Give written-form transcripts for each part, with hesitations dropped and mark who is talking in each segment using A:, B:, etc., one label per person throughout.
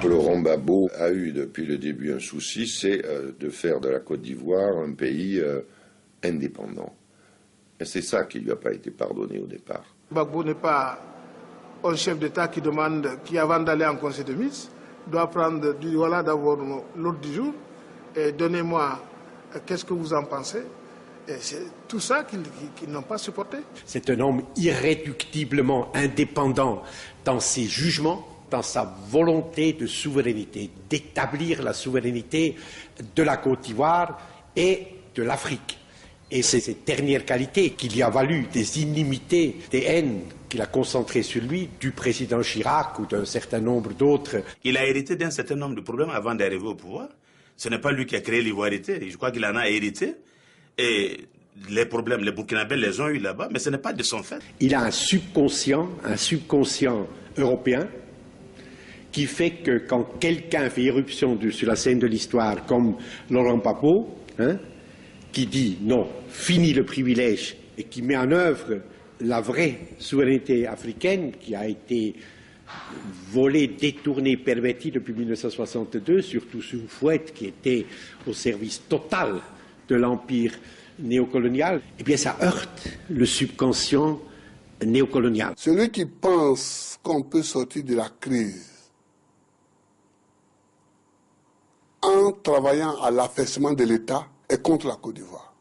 A: Laurent Gbagbo a eu depuis le début un souci, c'est de faire de la Côte d'Ivoire un pays indépendant. Et c'est ça qui ne lui a pas été pardonné au départ.
B: Gbagbo n'est pas un chef d'État qui demande, qui avant d'aller en conseil de ministre, doit prendre voilà d'abord l'ordre du jour et donnez-moi qu'est-ce que vous en pensez. Et c'est tout ça qu'ils n'ont pas supporté.
C: C'est un homme irréductiblement indépendant dans ses jugements, dans sa volonté de souveraineté, d'établir la souveraineté de la Côte d'Ivoire et de l'Afrique. Et c'est cette dernière qualité qui lui a valu des inimitiés, des haines qu'il a concentrées sur lui du président Chirac ou d'un certain nombre d'autres.
D: Il a hérité d'un certain nombre de problèmes avant d'arriver au pouvoir. Ce n'est pas lui qui a créé l'ivoirité, je crois qu'il en a hérité. Et les problèmes, les Burkinabés les ont eu là-bas, mais ce n'est pas de son fait.
C: Il a un subconscient européen, qui fait que quand quelqu'un fait irruption sur la scène de l'histoire, comme Laurent Gbagbo, qui dit non, fini le privilège, et qui met en œuvre la vraie souveraineté africaine qui a été volée, détournée, pervertie depuis 1962, surtout sous Houphouët qui était au service total de l'empire néocolonial, eh bien ça heurte le subconscient néocolonial.
E: Celui qui pense qu'on peut sortir de la crise en travaillant à l'affaissement de l'État est contre la Côte d'Ivoire.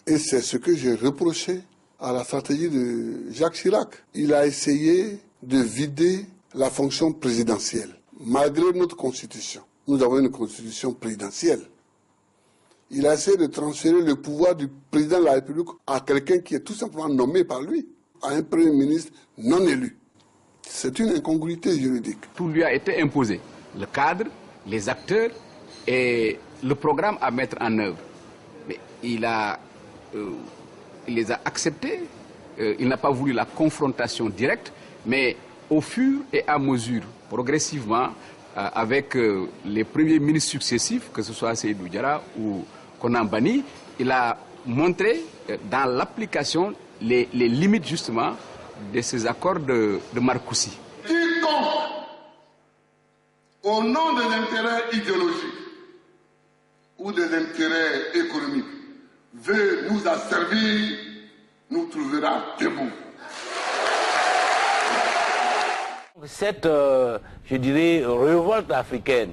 E: Et c'est ce que j'ai reproché à la stratégie de Jacques Chirac. Il a essayé de vider la fonction présidentielle. Malgré notre constitution, nous avons une constitution présidentielle. Il a essayé de transférer le pouvoir du président de la République à quelqu'un qui est tout simplement nommé par lui, à un premier ministre non élu. C'est une incongruité juridique.
F: Tout lui a été imposé. Le cadre, les acteurs et le programme à mettre en œuvre. Mais il les a acceptés. Il n'a pas voulu la confrontation directe, mais au fur et à mesure, progressivement, avec les premiers ministres successifs, que ce soit Seydou Diarra ou Konan Banny, il a montré dans l'application les limites justement de ces accords de Marcoussis.
E: Quiconque, au nom des intérêts idéologiques ou des intérêts économiques, veut nous asservir, nous trouvera debout.
G: Cette, je dirais, révolte africaine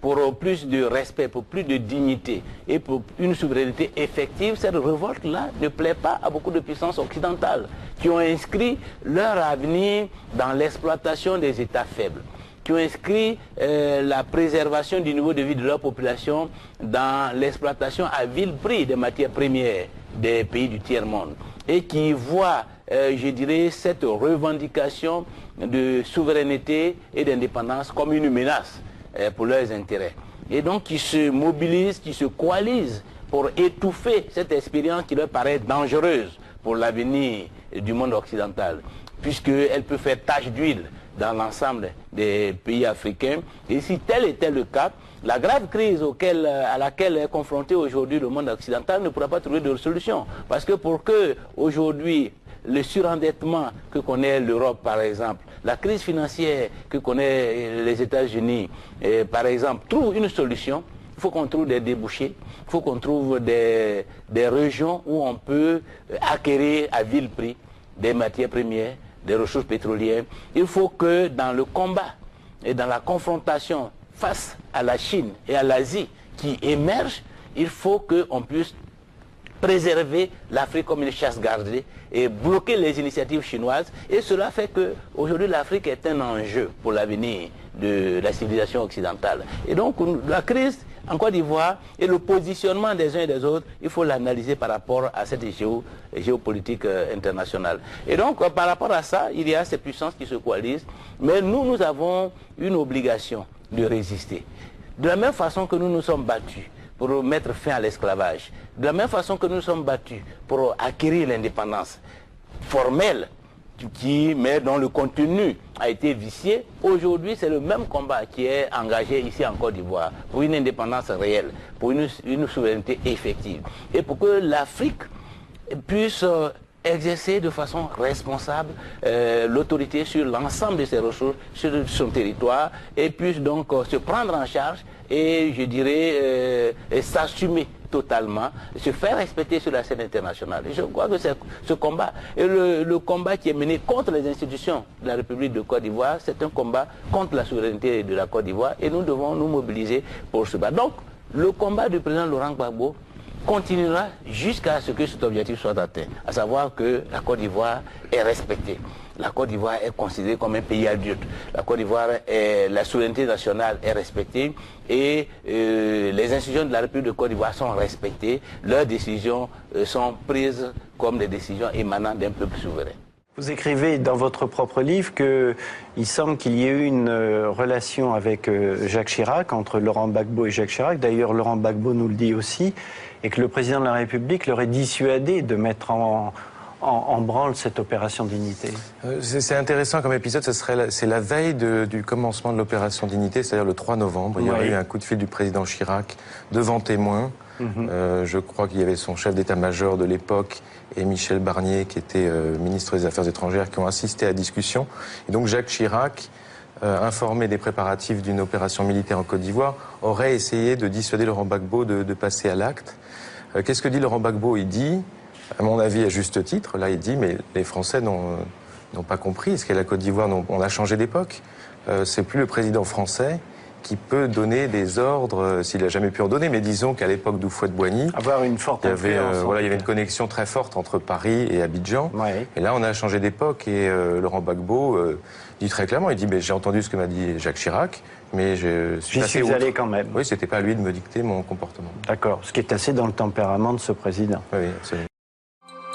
G: pour plus de respect, pour plus de dignité et pour une souveraineté effective, cette révolte-là ne plaît pas à beaucoup de puissances occidentales qui ont inscrit leur avenir dans l'exploitation des États faibles, qui ont inscrit la préservation du niveau de vie de leur population dans l'exploitation à vil prix des matières premières des pays du tiers-monde et qui voient, je dirais, cette revendication de souveraineté et d'indépendance comme une menace pour leurs intérêts. Et donc qui se mobilisent, qui se coalisent pour étouffer cette expérience qui leur paraît dangereuse pour l'avenir du monde occidental, puisqu'elle peut faire tache d'huile dans l'ensemble des pays africains. Et si tel était le cas, la grave crise à laquelle est confronté aujourd'hui le monde occidental ne pourra pas trouver de solution. Parce que pour que aujourd'hui le surendettement que connaît l'Europe par exemple, la crise financière que connaît les États-Unis par exemple, trouve une solution, il faut qu'on trouve des débouchés, il faut qu'on trouve des régions où on peut acquérir à vil prix des matières premières, des ressources pétrolières. Il faut que dans le combat et dans la confrontation face à la Chine et à l'Asie qui émergent, il faut qu'on puisse préserver l'Afrique comme une chasse gardée et bloquer les initiatives chinoises. Et cela fait qu'aujourd'hui l'Afrique est un enjeu pour l'avenir de la civilisation occidentale. Et donc la crise en Côte d'Ivoire et le positionnement des uns et des autres, il faut l'analyser par rapport à cette géopolitique internationale. Et donc par rapport à ça, il y a ces puissances qui se coalisent, mais nous avons une obligation de résister. De la même façon que nous nous sommes battus pour mettre fin à l'esclavage, de la même façon que nous sommes battus pour acquérir l'indépendance formelle, mais dont le contenu a été vicié, aujourd'hui c'est le même combat qui est engagé ici en Côte d'Ivoire pour une indépendance réelle, pour une souveraineté effective. Et pour que l'Afrique puisse exercer de façon responsable l'autorité sur l'ensemble de ses ressources, sur son territoire, et puisse donc se prendre en charge et, je dirais, s'assumer totalement, se faire respecter sur la scène internationale. Et je crois que c'est ce combat, et le combat qui est mené contre les institutions de la République de Côte d'Ivoire, c'est un combat contre la souveraineté de la Côte d'Ivoire, et nous devons nous mobiliser pour ce battre. Donc, le combat du président Laurent Gbagbo continuera jusqu'à ce que cet objectif soit atteint, à savoir que la Côte d'Ivoire est respectée. La Côte d'Ivoire est considérée comme un pays adulte. La Côte d'Ivoire, la souveraineté nationale est respectée et les institutions de la République de Côte d'Ivoire sont respectées. Leurs décisions sont prises comme des décisions émanant d'un peuple souverain.
H: Vous écrivez dans votre propre livre qu'il semble qu'il y ait eu une relation avec Jacques Chirac, entre Laurent Gbagbo et Jacques Chirac. D'ailleurs, Laurent Gbagbo nous le dit aussi, et que le président de la République l'aurait dissuadé de mettre en branle cette opération Dignité.
I: C'est intéressant comme épisode, c'est la veille du commencement de l'opération Dignité, c'est-à-dire le 3 novembre. Il y a eu un coup de fil du président Chirac devant témoins. Je crois qu'il y avait son chef d'état-major de l'époque et Michel Barnier, qui était ministre des Affaires étrangères, qui ont assisté à la discussion. Et donc Jacques Chirac, informé des préparatifs d'une opération militaire en Côte d'Ivoire, aurait essayé de dissuader Laurent Gbagbo de passer à l'acte. Qu'est-ce que dit Laurent Gbagbo? Il dit, à mon avis à juste titre, là il dit, mais les Français n'ont pas compris, est-ce qu'à la Côte d'Ivoire on a changé d'époque, c'est plus le président français qui peut donner des ordres, s'il n'a jamais pu en donner, mais disons qu'à l'époque d'Houphouët-Boigny,
H: avoir une forte influence,
I: il y avait une connexion très forte entre Paris et Abidjan, et là on a changé d'époque, et Laurent Gbagbo dit très clairement, il dit, j'ai entendu ce que m'a dit Jacques Chirac, mais je suis passé outre.
H: Allé quand même.
I: Oui, c'était pas à lui de me dicter mon comportement.
H: D'accord, ce qui est assez dans le tempérament de ce président.
I: Oui, absolument.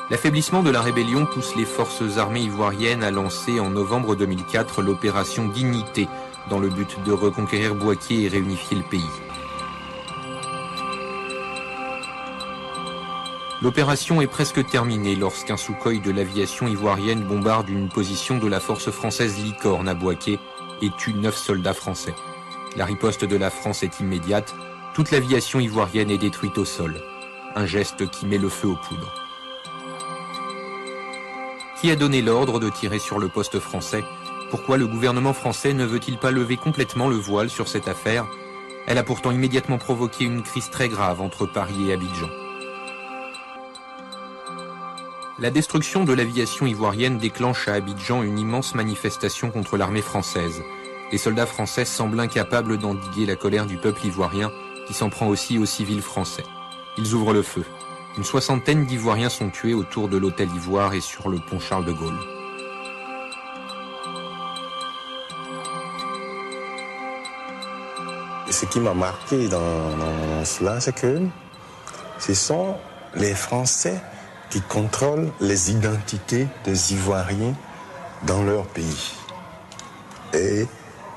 J: L'affaiblissement de la rébellion pousse les forces armées ivoiriennes à lancer en novembre 2004 l'opération Dignité, dans le but de reconquérir Bouaké et réunifier le pays. L'opération est presque terminée lorsqu'un Sukhoi de l'aviation ivoirienne bombarde une position de la force française Licorne à Bouaké et tue 9 soldats français. La riposte de la France est immédiate, toute l'aviation ivoirienne est détruite au sol. Un geste qui met le feu aux poudres. Qui a donné l'ordre de tirer sur le poste français? Pourquoi le gouvernement français ne veut-il pas lever complètement le voile sur cette affaire? Elle a pourtant immédiatement provoqué une crise très grave entre Paris et Abidjan. La destruction de l'aviation ivoirienne déclenche à Abidjan une immense manifestation contre l'armée française. Les soldats français semblent incapables d'endiguer la colère du peuple ivoirien qui s'en prend aussi aux civils français. Ils ouvrent le feu. Une 60aine d'Ivoiriens sont tués autour de l'hôtel Ivoire et sur le pont Charles de Gaulle.
K: Ce qui m'a marqué dans cela, c'est que ce sont les Français qui contrôlent les identités des Ivoiriens dans leur pays. Et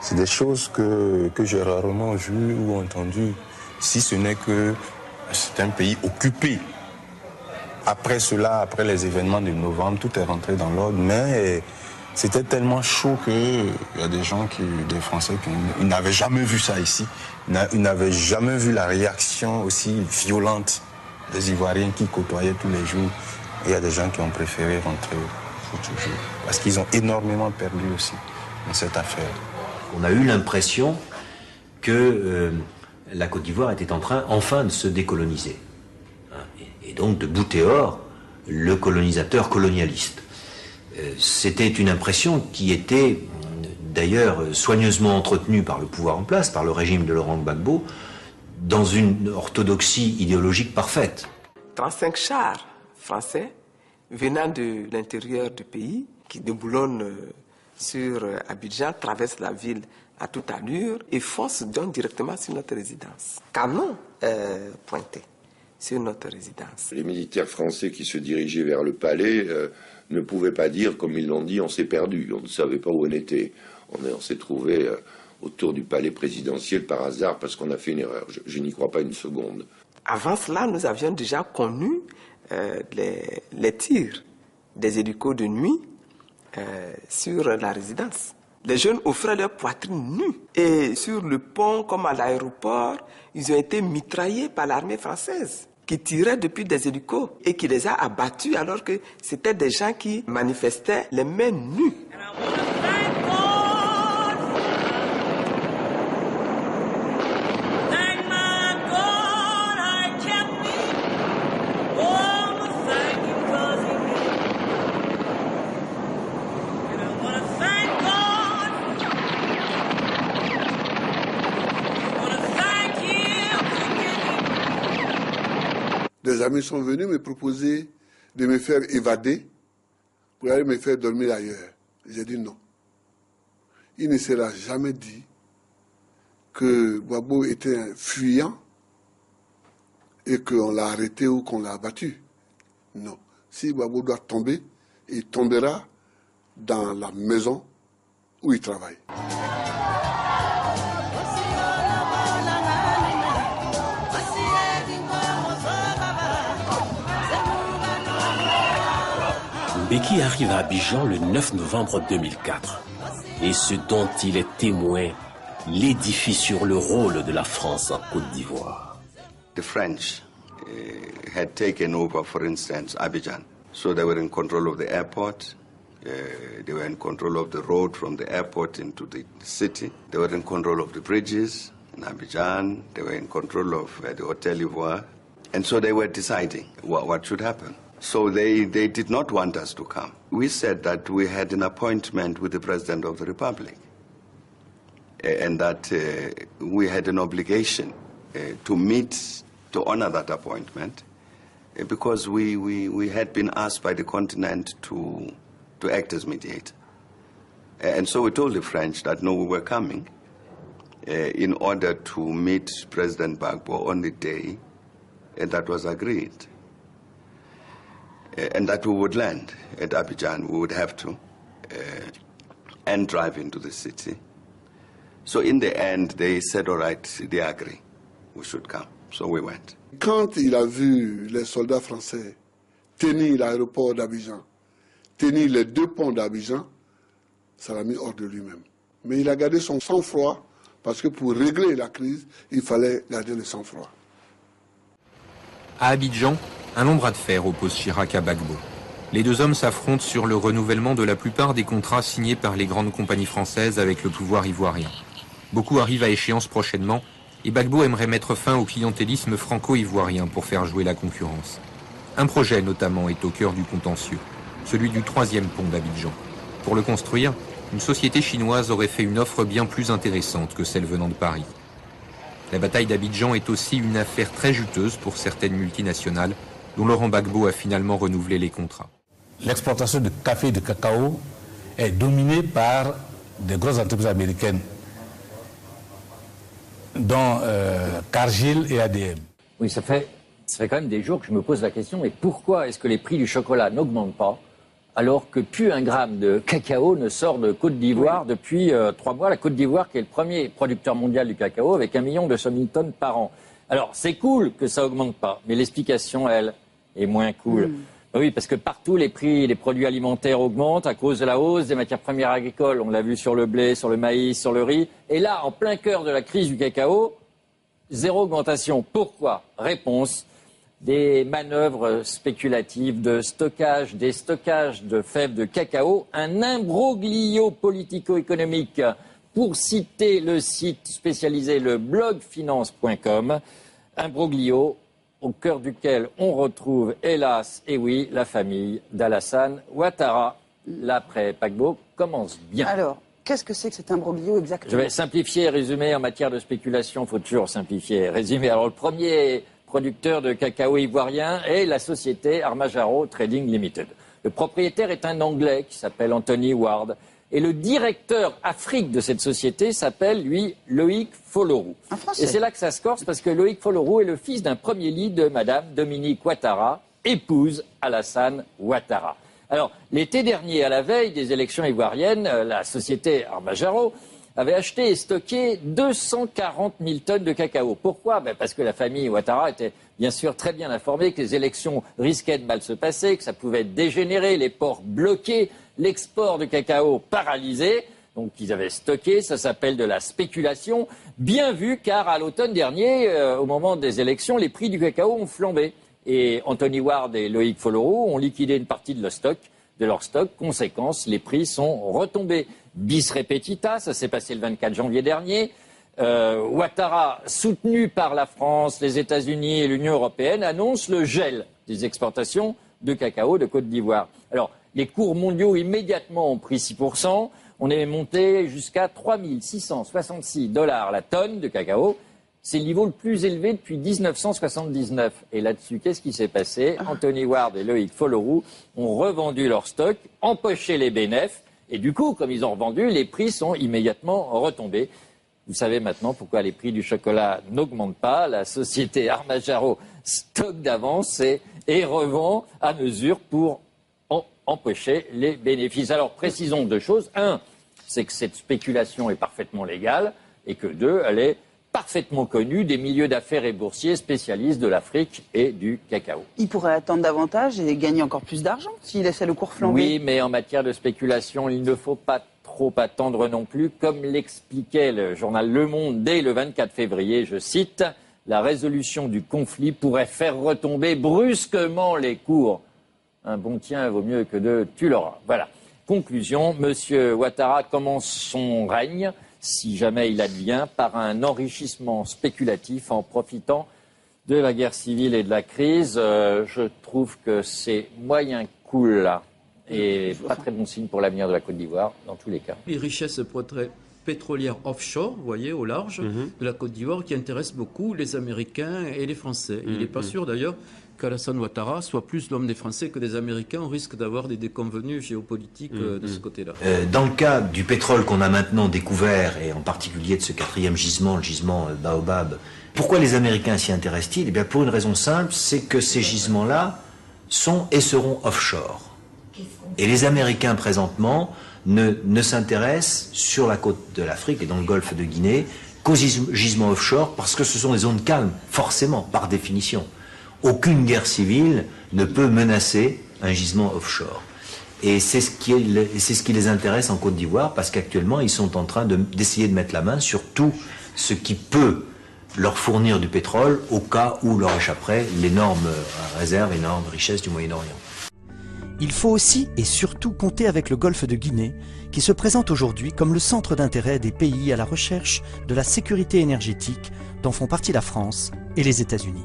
K: c'est des choses que j'ai rarement vues ou entendues, si ce n'est que c'est un pays occupé. Après cela, après les événements de novembre, tout est rentré dans l'ordre, mais c'était tellement chaud qu'il y a des Français qui n'avaient jamais vu ça ici. Ils n'avaient jamais vu la réaction aussi violente des Ivoiriens qui côtoyaient tous les jours. Et il y a des gens qui ont préféré rentrer pour toujours. Parce qu'ils ont énormément perdu aussi dans cette affaire.
L: On a eu l'impression que la Côte d'Ivoire était en train enfin de se décoloniser. Et donc de bouter hors le colonisateur colonialiste. C'était une impression qui était d'ailleurs soigneusement entretenue par le pouvoir en place, par le régime de Laurent Gbagbo, dans une orthodoxie idéologique parfaite.
M: 35 chars français venant de l'intérieur du pays, qui déboulonnent sur Abidjan, traversent la ville à toute allure et foncent donc directement sur notre résidence. Canon pointé sur notre résidence.
A: Les militaires français qui se dirigeaient vers le palais ne pouvaient pas dire, comme ils l'ont dit, on s'est perdu, on ne savait pas où on était. On s'est trouvé autour du palais présidentiel par hasard parce qu'on a fait une erreur. Je n'y crois pas une seconde.
M: Avant cela, nous avions déjà connu les tirs des hélicos de nuit sur la résidence. Les jeunes offraient leur poitrine nue. Et sur le pont, comme à l'aéroport, ils ont été mitraillés par l'armée française. qui tiraient depuis des hélicos et qui les a abattus alors que c'était des gens qui manifestaient les mains nues.
E: Des amis sont venus me proposer de me faire évader pour aller me faire dormir ailleurs. J'ai dit non. Il ne sera jamais dit que Gbagbo était un fuyant et qu'on l'a arrêté ou qu'on l'a abattu. Non. Si Gbagbo doit tomber, il tombera dans la maison où il travaille.
N: Mbeki arrive à Abidjan le 9 novembre 2004. Et ce dont il est témoin l'édifie sur le rôle de la France en Côte d'Ivoire.
O: The French had taken over, for instance, Abidjan. So they were in control of the airport. They were in control of the road from the airport into the city. They were in control of the bridges in Abidjan. They were in control of the Hotel Ivoire. And so they were deciding what should happen. So they did not want us to come. We said that we had an appointment with the President of the Republic and that we had an obligation to meet, to honor that appointment because we had been asked by the continent to act as mediator. And so we told the French that no, we were coming in order to meet President Gbagbo on the day that was agreed. And that we would land at Abidjan, we would have to, and drive into the city. So in the end, they said, all right, they agree, we should come. So we went.
E: Quand il a vu les soldats français tenir l'aéroport d'Abidjan, tenir les deux ponts d'Abidjan, ça l'a mis hors de lui-même. Mais il a gardé son sang-froid parce que pour régler la crise, il fallait garder le sang-froid.
J: À Abidjan, un long bras de fer oppose Chirac à Gbagbo. Les deux hommes s'affrontent sur le renouvellement de la plupart des contrats signés par les grandes compagnies françaises avec le pouvoir ivoirien. Beaucoup arrivent à échéance prochainement et Gbagbo aimerait mettre fin au clientélisme franco-ivoirien pour faire jouer la concurrence. Un projet notamment est au cœur du contentieux, celui du 3e pont d'Abidjan. Pour le construire, une société chinoise aurait fait une offre bien plus intéressante que celle venant de Paris. La bataille d'Abidjan est aussi une affaire très juteuse pour certaines multinationales dont Laurent Gbagbo a finalement renouvelé les contrats.
P: L'exportation de café et de cacao est dominée par des grosses entreprises américaines, dont Cargill et ADM.
Q: Oui, ça fait quand même des jours que je me pose la question, mais pourquoi est-ce que les prix du chocolat n'augmentent pas alors que plus un gramme de cacao ne sort de Côte d'Ivoire depuis 3 mois. La Côte d'Ivoire qui est le premier producteur mondial du cacao avec 1 200 000 tonnes par an. Alors c'est cool que ça augmente pas, mais l'explication, elle, est moins cool. Oui, parce que partout les prix des produits alimentaires augmentent à cause de la hausse des matières premières agricoles. On l'a vu sur le blé, sur le maïs, sur le riz. Et là, en plein cœur de la crise du cacao, zéro augmentation. Pourquoi? Réponse. Des manœuvres spéculatives de stockage, des stockages de fèves de cacao, un imbroglio politico-économique, pour citer le site spécialisé, le blogfinance.com, imbroglio au cœur duquel on retrouve, hélas, et oui, la famille d'Alassane Ouattara. L'après-Gbagbo commence bien.
R: Alors, qu'est-ce que c'est que cet imbroglio exactement?
Q: Je vais simplifier et résumer en matière de spéculation, il faut toujours simplifier et résumer. Alors le premier producteur de cacao ivoirien est la société Armajaro Trading Limited. Le propriétaire est un Anglais qui s'appelle Anthony Ward. Et le directeur Afrique de cette société s'appelle, lui, Loïc Folorou. Et c'est là que ça se corse, parce que Loïc Folorou est le fils d'un premier lit de Madame Dominique Ouattara, épouse Alassane Ouattara. Alors, l'été dernier, à la veille des élections ivoiriennes, la société Armajaro avait acheté et stocké 240 000 tonnes de cacao. Pourquoi? Parce que la famille Ouattara était bien sûr très bien informée que les élections risquaient de mal se passer, que ça pouvait dégénérer, les ports bloqués, l'export de cacao paralysé. Donc ils avaient stocké, ça s'appelle de la spéculation, bien vu car à l'automne dernier, au moment des élections, les prix du cacao ont flambé. Et Anthony Ward et Loïc Folloroux ont liquidé une partie de leur stock. Conséquence, les prix sont retombés. Bis repetita, ça s'est passé le 24 janvier dernier. Ouattara, soutenu par la France, les États-Unis et l'Union européenne, annonce le gel des exportations de cacao de Côte d'Ivoire. Alors, les cours mondiaux immédiatement ont pris 6%. On est monté jusqu'à 3 666 $ la tonne de cacao. C'est le niveau le plus élevé depuis 1979. Et là-dessus, qu'est-ce qui s'est passé? Anthony Ward et Loïc Folloroux ont revendu leur stock, empoché les bénéfices. Et du coup, comme ils ont revendu, les prix sont immédiatement retombés. Vous savez maintenant pourquoi les prix du chocolat n'augmentent pas. La société Armajaro stocke d'avance et revend à mesure pour empocher les bénéfices. Alors précisons deux choses. Un, c'est que cette spéculation est parfaitement légale et que deux, elle est parfaitement connue des milieux d'affaires et boursiers spécialistes de l'Afrique et du cacao.
R: Il pourrait attendre davantage et gagner encore plus d'argent s'il laissait le cours flamber.
Q: Oui, mais en matière de spéculation, il ne faut pas trop attendre non plus. Comme l'expliquait le journal Le Monde dès le 24 février, je cite, « La résolution du conflit pourrait faire retomber brusquement les cours. Un bon tien vaut mieux que deux, tu l'auras. » Voilà. Conclusion, M. Ouattara commence son règne, si jamais il advient, par un enrichissement spéculatif en profitant de la guerre civile et de la crise. Je trouve que c'est moyen cool là. Et pas très bon signe pour l'avenir de la Côte d'Ivoire, dans tous les cas.
S: Les richesses pétrolières offshore, vous voyez, au large de la Côte d'Ivoire, qui intéressent beaucoup les Américains et les Français. Il n'est pas sûr d'ailleurs qu'Alassane Ouattara soit plus l'homme des Français que des Américains. On risque d'avoir des déconvenues géopolitiques de ce côté-là.
L: Dans le cas du pétrole qu'on a maintenant découvert, et en particulier de ce quatrième gisement, le gisement Baobab, pourquoi les Américains s'y intéressent-ils? Eh bien, pour une raison simple, c'est que ces gisements-là sont et seront offshore. Et les Américains, présentement, ne s'intéressent sur la côte de l'Afrique et dans le golfe de Guinée qu'aux gisements offshore parce que ce sont des zones calmes, forcément, par définition. Aucune guerre civile ne peut menacer un gisement offshore. Et c'est ce qui les intéresse en Côte d'Ivoire parce qu'actuellement, ils sont en train d'essayer de mettre la main sur tout ce qui peut leur fournir du pétrole au cas où leur échapperait l'énorme réserve, l'énorme richesse du Moyen-Orient.
T: Il faut aussi et surtout compter avec le golfe de Guinée, qui se présente aujourd'hui comme le centre d'intérêt des pays à la recherche de la sécurité énergétique dont font partie la France et les États-Unis.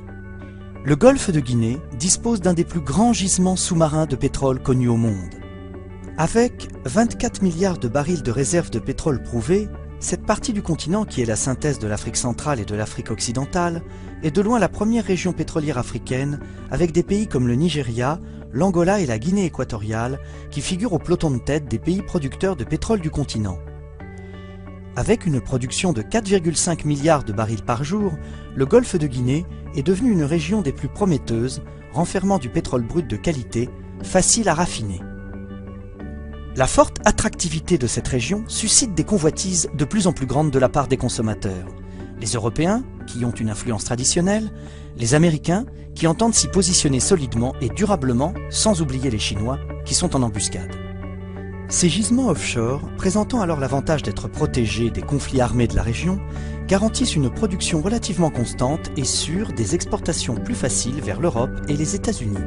T: Le golfe de Guinée dispose d'un des plus grands gisements sous-marins de pétrole connus au monde. Avec 24 milliards de barils de réserves de pétrole prouvées, cette partie du continent qui est la synthèse de l'Afrique centrale et de l'Afrique occidentale est de loin la première région pétrolière africaine avec des pays comme le Nigeria, l'Angola et la Guinée équatoriale qui figurent au peloton de tête des pays producteurs de pétrole du continent. Avec une production de 4,5 milliards de barils par jour, le golfe de Guinée est devenu une région des plus prometteuses, renfermant du pétrole brut de qualité, facile à raffiner. La forte attractivité de cette région suscite des convoitises de plus en plus grandes de la part des consommateurs. Les Européens, qui ont une influence traditionnelle, les Américains, qui entendent s'y positionner solidement et durablement, sans oublier les Chinois, qui sont en embuscade. Ces gisements offshore, présentant alors l'avantage d'être protégés des conflits armés de la région, garantissent une production relativement constante et sûre des exportations plus faciles vers l'Europe et les États-Unis.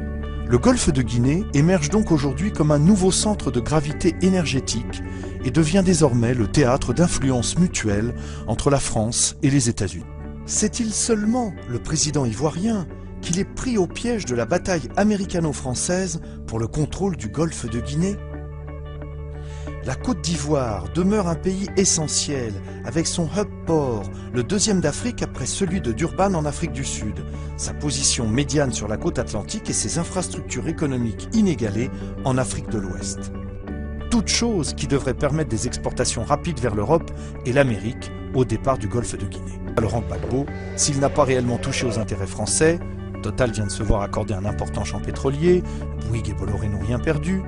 U: Le golfe de Guinée émerge donc aujourd'hui comme un nouveau centre de gravité énergétique et devient désormais le théâtre d'influences mutuelles entre la France et les États-Unis. Sait-il seulement, le président ivoirien, qu'il est pris au piège de la bataille américano-française pour le contrôle du golfe de Guinée? La Côte d'Ivoire demeure un pays essentiel avec son hub port, le deuxième d'Afrique après celui de Durban en Afrique du Sud, sa position médiane sur la côte atlantique et ses infrastructures économiques inégalées en Afrique de l'Ouest. Toutes choses qui devraient permettre des exportations rapides vers l'Europe et l'Amérique au départ du golfe de Guinée. Laurent Gbagbo, s'il n'a pas réellement touché aux intérêts français, Total vient de se voir accorder un important champ pétrolier, Bouygues et Bolloré n'ont rien perdu,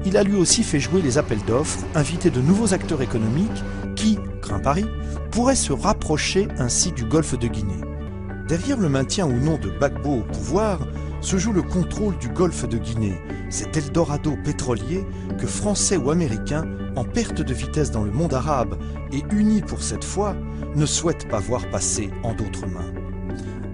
U: il a lui aussi fait jouer les appels d'offres, invité de nouveaux acteurs économiques qui, craint Paris, pourraient se rapprocher ainsi du golfe de Guinée. Derrière le maintien ou non de Gbagbo au pouvoir, se joue le contrôle du golfe de Guinée, cet Eldorado pétrolier que Français ou Américains, en perte de vitesse dans le monde arabe et unis pour cette fois, ne souhaitent pas voir passer en d'autres mains.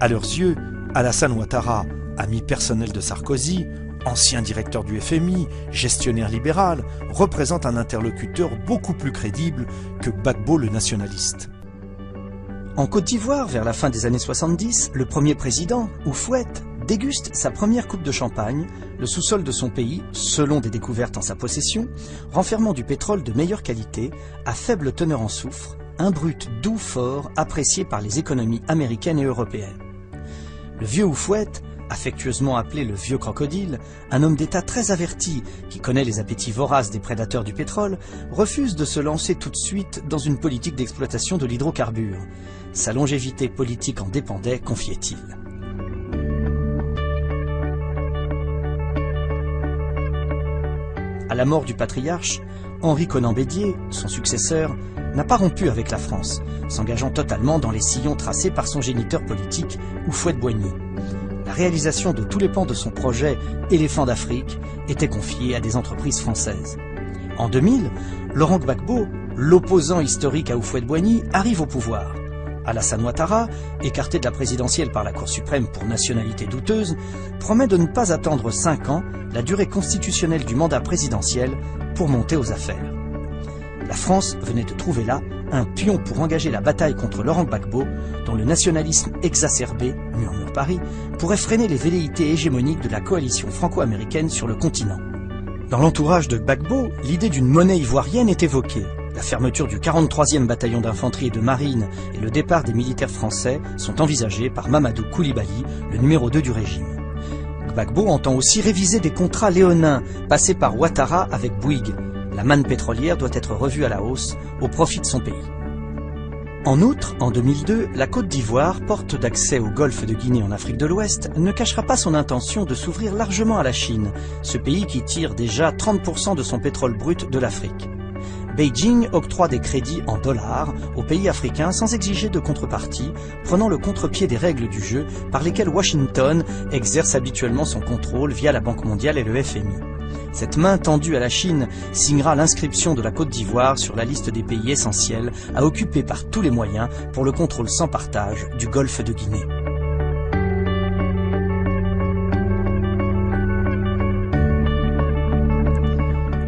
U: À leurs yeux, Alassane Ouattara, ami personnel de Sarkozy, ancien directeur du FMI, gestionnaire libéral, représente un interlocuteur beaucoup plus crédible que Gbagbo le nationaliste.
T: En Côte d'Ivoire, vers la fin des années 70, le premier président, Houphouët, déguste sa première coupe de champagne, le sous-sol de son pays, selon des découvertes en sa possession, renfermant du pétrole de meilleure qualité, à faible teneur en soufre, un brut doux fort apprécié par les économies américaines et européennes. Le vieux Houphouët, affectueusement appelé le vieux crocodile, un homme d'État très averti qui connaît les appétits voraces des prédateurs du pétrole, refuse de se lancer tout de suite dans une politique d'exploitation de l'hydrocarbure. Sa longévité politique en dépendait, confiait-il. À la mort du patriarche, Henri Conan Bédier, son successeur, n'a pas rompu avec la France, s'engageant totalement dans les sillons tracés par son géniteur politique, Houphouët-Boigny. La réalisation de tous les pans de son projet Éléphant d'Afrique était confiée à des entreprises françaises. En 2000, Laurent Gbagbo, l'opposant historique à Houphouët-Boigny, arrive au pouvoir. Alassane Ouattara, écarté de la présidentielle par la Cour suprême pour nationalité douteuse, promet de ne pas attendre 5 ans, la durée constitutionnelle du mandat présidentiel, pour monter aux affaires. La France venait de trouver là un pion pour engager la bataille contre Laurent Gbagbo, dont le nationalisme exacerbé, murmure Paris, pourrait freiner les velléités hégémoniques de la coalition franco-américaine sur le continent. Dans l'entourage de Gbagbo, l'idée d'une monnaie ivoirienne est évoquée. La fermeture du 43e bataillon d'infanterie et de marine et le départ des militaires français sont envisagés par Mamadou Koulibaly, le numéro 2 du régime. Gbagbo entend aussi réviser des contrats léonins passés par Ouattara avec Bouygues. La manne pétrolière doit être revue à la hausse au profit de son pays. En outre, en 2002, la Côte d'Ivoire, porte d'accès au golfe de Guinée en Afrique de l'Ouest, ne cachera pas son intention de s'ouvrir largement à la Chine, ce pays qui tire déjà 30% de son pétrole brut de l'Afrique. Beijing octroie des crédits en dollars aux pays africains sans exiger de contrepartie, prenant le contre-pied des règles du jeu par lesquelles Washington exerce habituellement son contrôle via la Banque mondiale et le FMI. Cette main tendue à la Chine signera l'inscription de la Côte d'Ivoire sur la liste des pays essentiels à occuper par tous les moyens pour le contrôle sans partage du golfe de Guinée.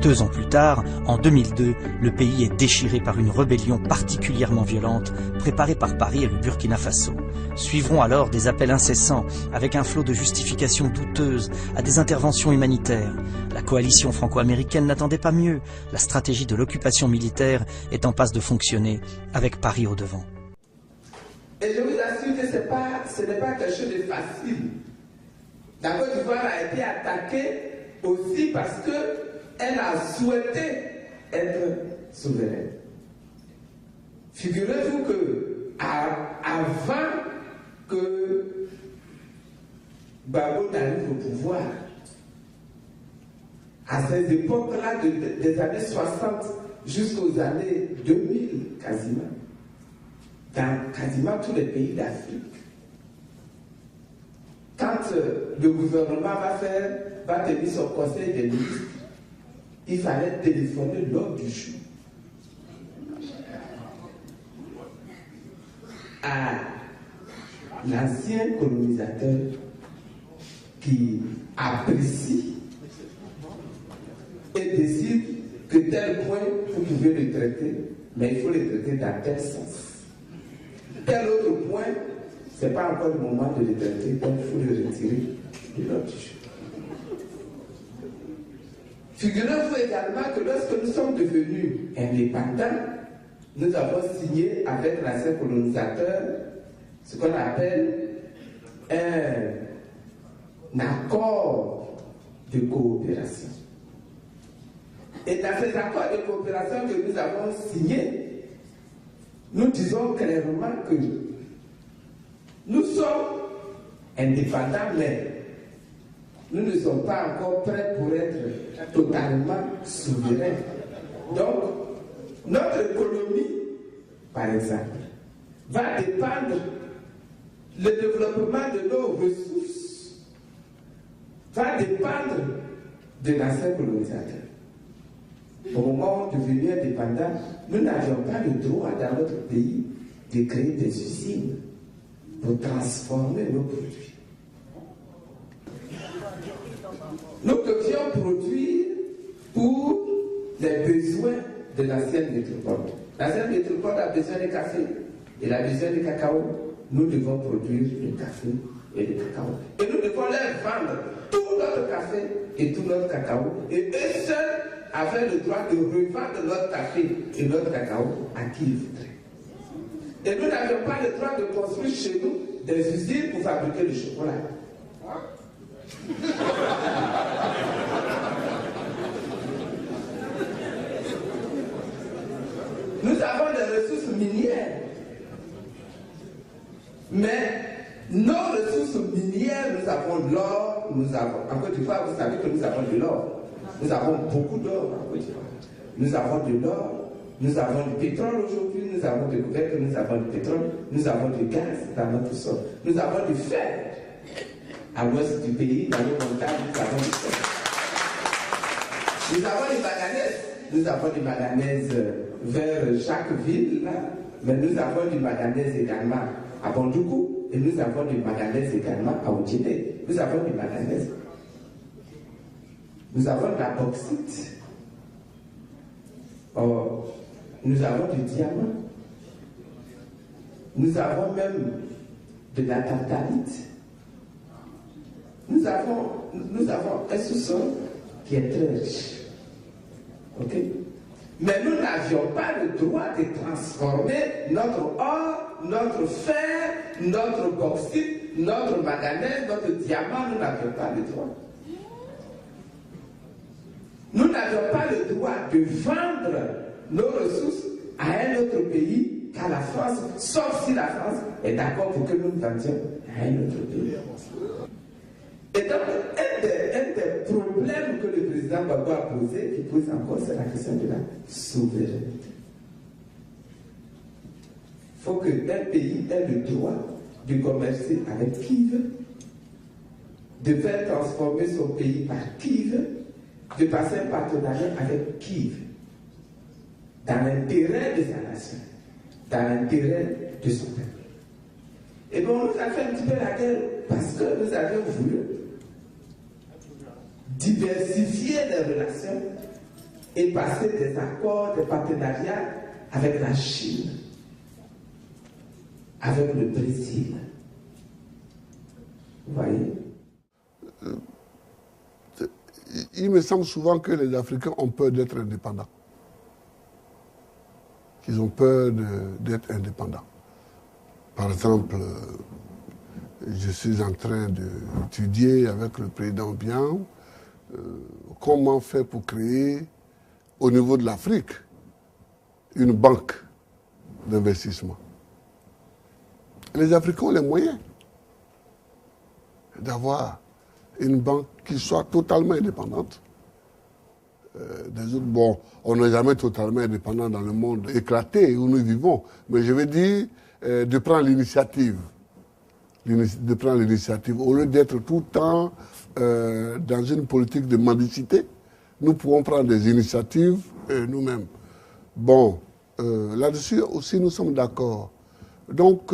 T: Deux ans plus tard, en 2002, le pays est déchiré par une rébellion particulièrement violente préparée par Paris et le Burkina Faso. Suivront alors des appels incessants avec un flot de justifications douteuses à des interventions humanitaires. La coalition franco-américaine n'attendait pas mieux. La stratégie de l'occupation militaire est en passe de fonctionner avec Paris au devant.
B: Et je vous assure que ce n'est pas quelque chose de facile. La Côte d'Ivoire a été attaquée aussi parce que elle a souhaité être souveraine. Figurez-vous que avant que Gbagbo n'arrive au pouvoir, à ces époques-là, des années 60 jusqu'aux années 2000 quasiment, dans quasiment tous les pays d'Afrique, quand le gouvernement va tenir son conseil des ministres, il fallait téléphoner l'ordre du jour à l'ancien colonisateur qui apprécie et décide que tel point, vous pouvez le traiter, mais il faut le traiter dans tel sens. Tel autre point, ce n'est pas encore le moment de le traiter, donc il faut le retirer de l'ordre du jour. Figurez-vous également que lorsque nous sommes devenus indépendants, nous avons signé avec l'ancien colonisateur ce qu'on appelle un accord de coopération. Et dans ces accords de coopération que nous avons signés, nous disons clairement que nous sommes indépendants, mais nous ne sommes pas encore prêts pour être totalement souverains. Donc, notre économie, par exemple, va dépendre le développement de nos ressources va dépendre de l'ancien colonisateur. Au moment de devenir indépendant, nous n'avions pas le droit dans notre pays de créer des usines pour transformer nos produits. Nous devions produire pour les besoins de l'ancienne métropole. L'ancienne métropole a besoin de café, elle a besoin de cacao. Nous devons produire le café et le cacao. Et nous devons leur vendre tout notre café et tout notre cacao. Et eux seuls avaient le droit de revendre notre café et notre cacao à qui ils voudraient. Et nous n'avions pas le droit de construire chez nous des usines pour fabriquer le chocolat. Nous avons des ressources minières. Mais nos ressources minières, nous avons l'or, nous avons. En Côte d'Ivoire, vous savez que nous avons de l'or. Nous avons beaucoup d'or en Côte d'Ivoire. Nous avons de l'or, nous avons du pétrole aujourd'hui, nous avons découvert que nous avons du pétrole, nous avons du gaz dans notre sol, nous avons du fer. À l'ouest du pays, dans les montagnes, nous avons du fer. Nous avons des manganèses. Nous avons des manganèses vers chaque ville, là, mais nous avons du manganèse également à Bandoukou et nous avons du manganèse également à Odjidé. Nous avons du manganèse. Nous avons de la bauxite. Nous avons du diamant. Nous avons même de la tartalite. Nous avons un sous-sol qui est très riche. Ok? Mais nous n'avions pas le droit de transformer notre or, notre fer, notre bauxite, notre manganèse, notre diamant. Nous n'avions pas le droit. Nous n'avions pas le droit de vendre nos ressources à un autre pays qu'à la France, sauf si la France est d'accord pour que nous vendions à un autre pays. Et donc, un des problèmes que le président Gbagbo a posé, qui pose encore, c'est la question de la souveraineté. Il faut qu'un pays ait le droit de commercer avec qui il veut, de faire transformer son pays par qui il veut, de passer un partenariat avec qui il veut, dans l'intérêt de sa nation, dans l'intérêt de son peuple. Et bon, on nous a fait un petit peu la guerre parce que nous avions voulu diversifier les relations et passer des accords, des partenariats avec la Chine, avec le Brésil. Vous voyez?
E: Il me semble souvent que les Africains ont peur d'être indépendants. Ils ont peur d'être indépendants. Par exemple, je suis en train d'étudier avec le président Bian comment faire pour créer au niveau de l'Afrique une banque d'investissement. Les Africains ont les moyens d'avoir une banque qui soit totalement indépendante des autres. Bon, on n'est jamais totalement indépendant dans le monde éclaté où nous vivons, mais je veux dire de prendre l'initiative. De prendre l'initiative. Au lieu d'être tout le temps dans une politique de mendicité, nous pouvons prendre des initiatives nous-mêmes. Bon, là-dessus aussi nous sommes d'accord. Donc,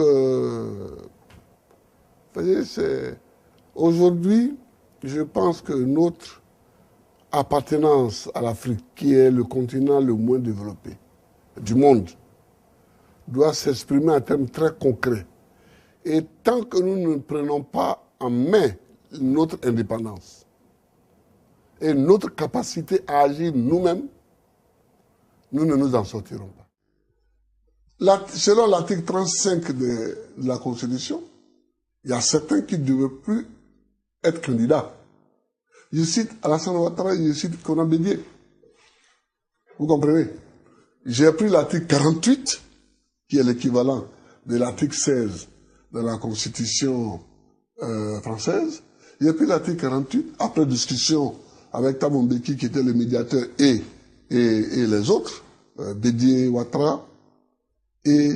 E: aujourd'hui, je pense que notre appartenance à l'Afrique, qui est le continent le moins développé du monde, doit s'exprimer en termes très concrets. Et tant que nous ne prenons pas en main notre indépendance et notre capacité à agir nous-mêmes, nous ne nous en sortirons pas. Selon l'article 35 de la Constitution, il y a certains qui ne devaient plus être candidats. Je cite Alassane Ouattara, je cite Konan Bédié. Vous comprenez? J'ai pris l'article 48, qui est l'équivalent de l'article 16 de la Constitution française. J'ai pris l'article 48, après discussion avec Thabo Mbeki, qui était le médiateur, et les autres, Bédié, Ouattara, et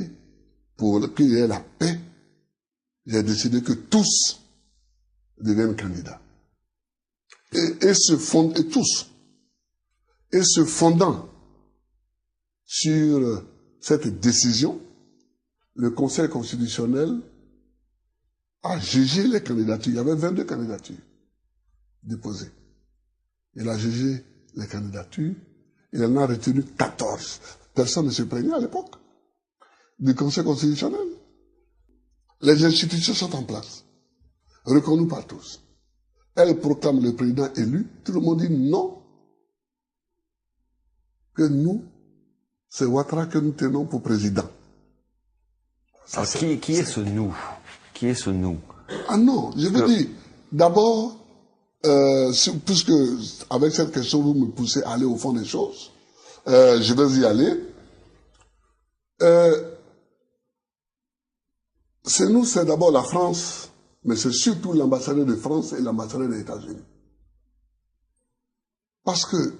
E: pour qu'il y ait la paix, j'ai décidé que tous deviennent candidats. et se fondant sur cette décision, le Conseil constitutionnel a jugé les candidatures. Il y avait 22 candidatures déposées. Il a jugé les candidatures. Il en a retenu 14. Personne ne se plaignait à l'époque du Conseil constitutionnel. Les institutions sont en place, reconnues par tous. Elle proclame le président élu. Tout le monde dit non. Que nous, c'est Ouattara que nous tenons pour président.
D: Alors, qui est ce nous? Qui est ce nous?
E: Ah non, je veux dire, d'abord, puisque avec cette question vous me poussez à aller au fond des choses, je vais y aller. C'est nous, c'est d'abord la France, mais c'est surtout l'ambassadeur de France et l'ambassadeur des États-Unis. Parce que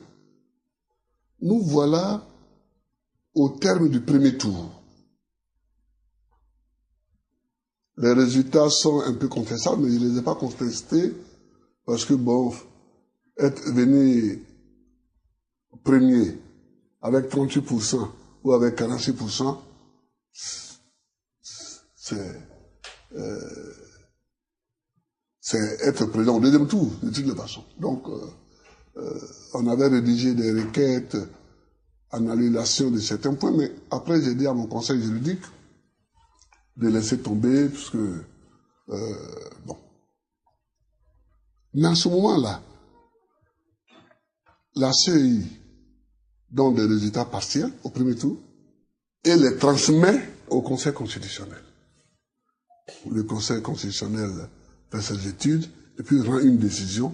E: nous voilà au terme du premier tour. Les résultats sont un peu contestables, mais je ne les ai pas contestés parce que, bon, être venu premier avec 38% ou avec 46%, c'est être président au deuxième tour, de toutes les façons. Donc, on avait rédigé des requêtes en annulation de certains points, mais après j'ai dit à mon conseil juridique de laisser tomber, puisque, bon. Mais à ce moment-là, la CEI donne des résultats partiels au premier tour et les transmet au Conseil constitutionnel. Le Conseil constitutionnel fait ses études et puis rend une décision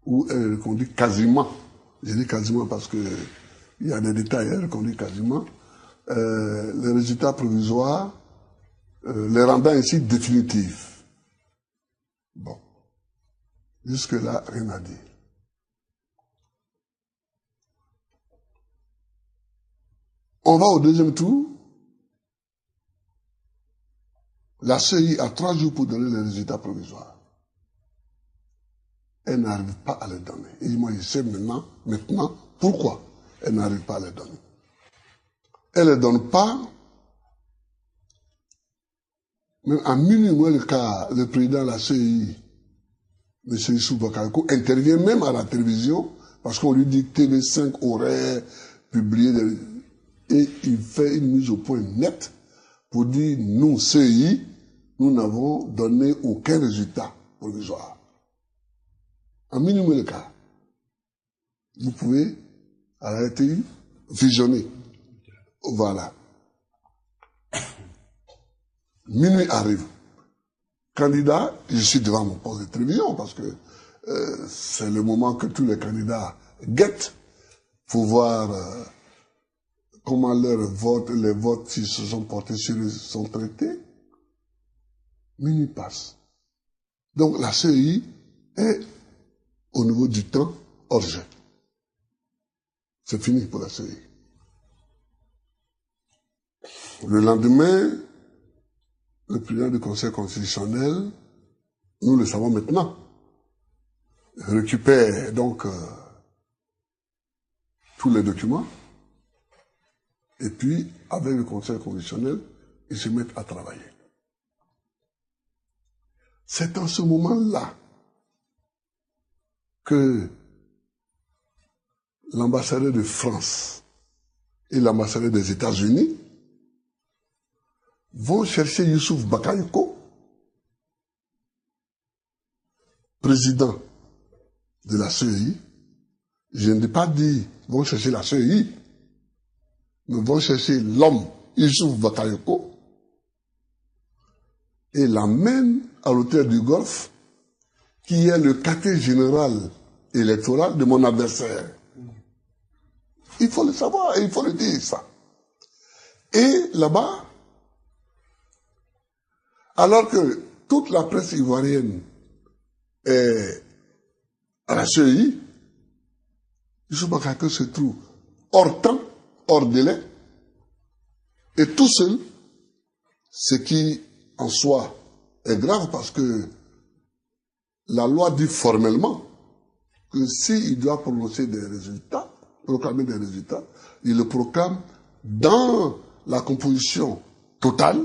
E: où elle reconduit quasiment, je dis quasiment parce que il y a des détails, elle reconduit quasiment, les résultats provisoires, les rendant ainsi définitifs. Bon. Jusque-là, rien à dire. On va au deuxième tour. La CEI a 3 jours pour donner les résultats provisoires. Elle n'arrive pas à les donner. Et moi, je sais maintenant, pourquoi elle n'arrive pas à les donner. Elle ne les donne pas. Même à minuit moins le quart, le président de la CEI, M. Youssouf Bakayoko, intervient même à la télévision parce qu'on lui dit que TV5 aurait publié et il fait une mise au point nette pour dire nous, CEI, nous n'avons donné aucun résultat provisoire. À minuit moins le quart, vous pouvez à la RTI visionner. Voilà. Minuit arrive. Candidat, je suis devant mon poste de télévision parce que c'est le moment que tous les candidats guettent pour voir comment les votes, s'ils se sont portés sur eux, sont traités. Minuit passe. Donc la CEI est au niveau du temps hors jeu. C'est fini pour la CEI. Le lendemain, le président du Conseil constitutionnel, nous le savons maintenant, récupère donc tous les documents et puis, avec le Conseil constitutionnel, ils se mettent à travailler. C'est en ce moment-là que l'ambassadeur de France et l'ambassadeur des États-Unis vont chercher Youssouf Bakayoko, président de la CEI. Je ne dis pas dire vont chercher la CEI, mais vont chercher l'homme Youssouf Bakayoko et l'amènent à l'hôtel du Golfe, qui est le quartier général électoral de mon adversaire. Il faut le savoir et il faut le dire ça. Et là-bas, alors que toute la presse ivoirienne est à la CEI, Youssouf Bakayoko se trouve hors temps, hors délai, et tout seul, ce qui en soi est grave parce que la loi dit formellement que s'il doit prononcer des résultats, proclamer des résultats, il le proclame dans la composition totale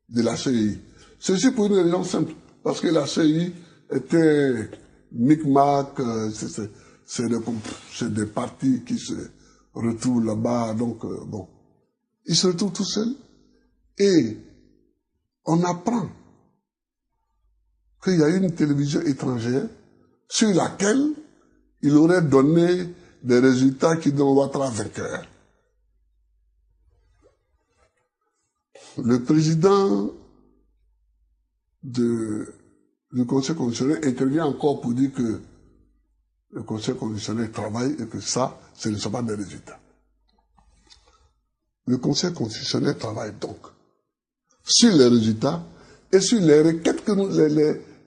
E: de la CEI. Ceci pour une raison simple, parce que la CEI était micmac, c'est des partis qui se retrouvent là-bas, donc bon. Ils se retrouvent tout seuls et on apprend qu'il y a une télévision étrangère sur laquelle il aurait donné des résultats qui donnent Ouattara vainqueur. Le président du Conseil constitutionnel intervient encore pour dire que le Conseil constitutionnel travaille et que ça, ce ne sont pas des résultats. Le Conseil constitutionnel travaille donc sur les résultats et sur les requêtes que nous,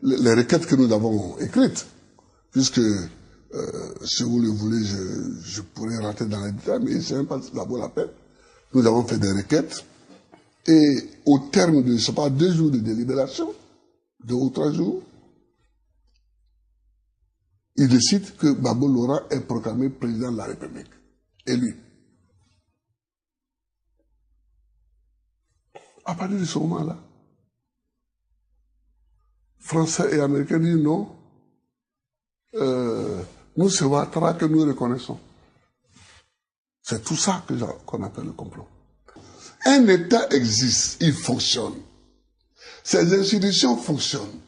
E: les requêtes que nous avons écrites. Puisque, si vous le voulez, je pourrais rentrer dans les détails, mais c'est même pas d'abord la peine. Nous avons fait des requêtes et au terme de, je sais pas, 2 jours de délibération, 2 ou 3 jours, il décide que Gbagbo Laurent est proclamé président de la République, élu. À partir de ce moment-là, Français et Américains disent non, nous c'est Ouattara que nous reconnaissons. C'est tout ça qu'on appelle le complot. Un État existe, il fonctionne. Ces institutions fonctionnent.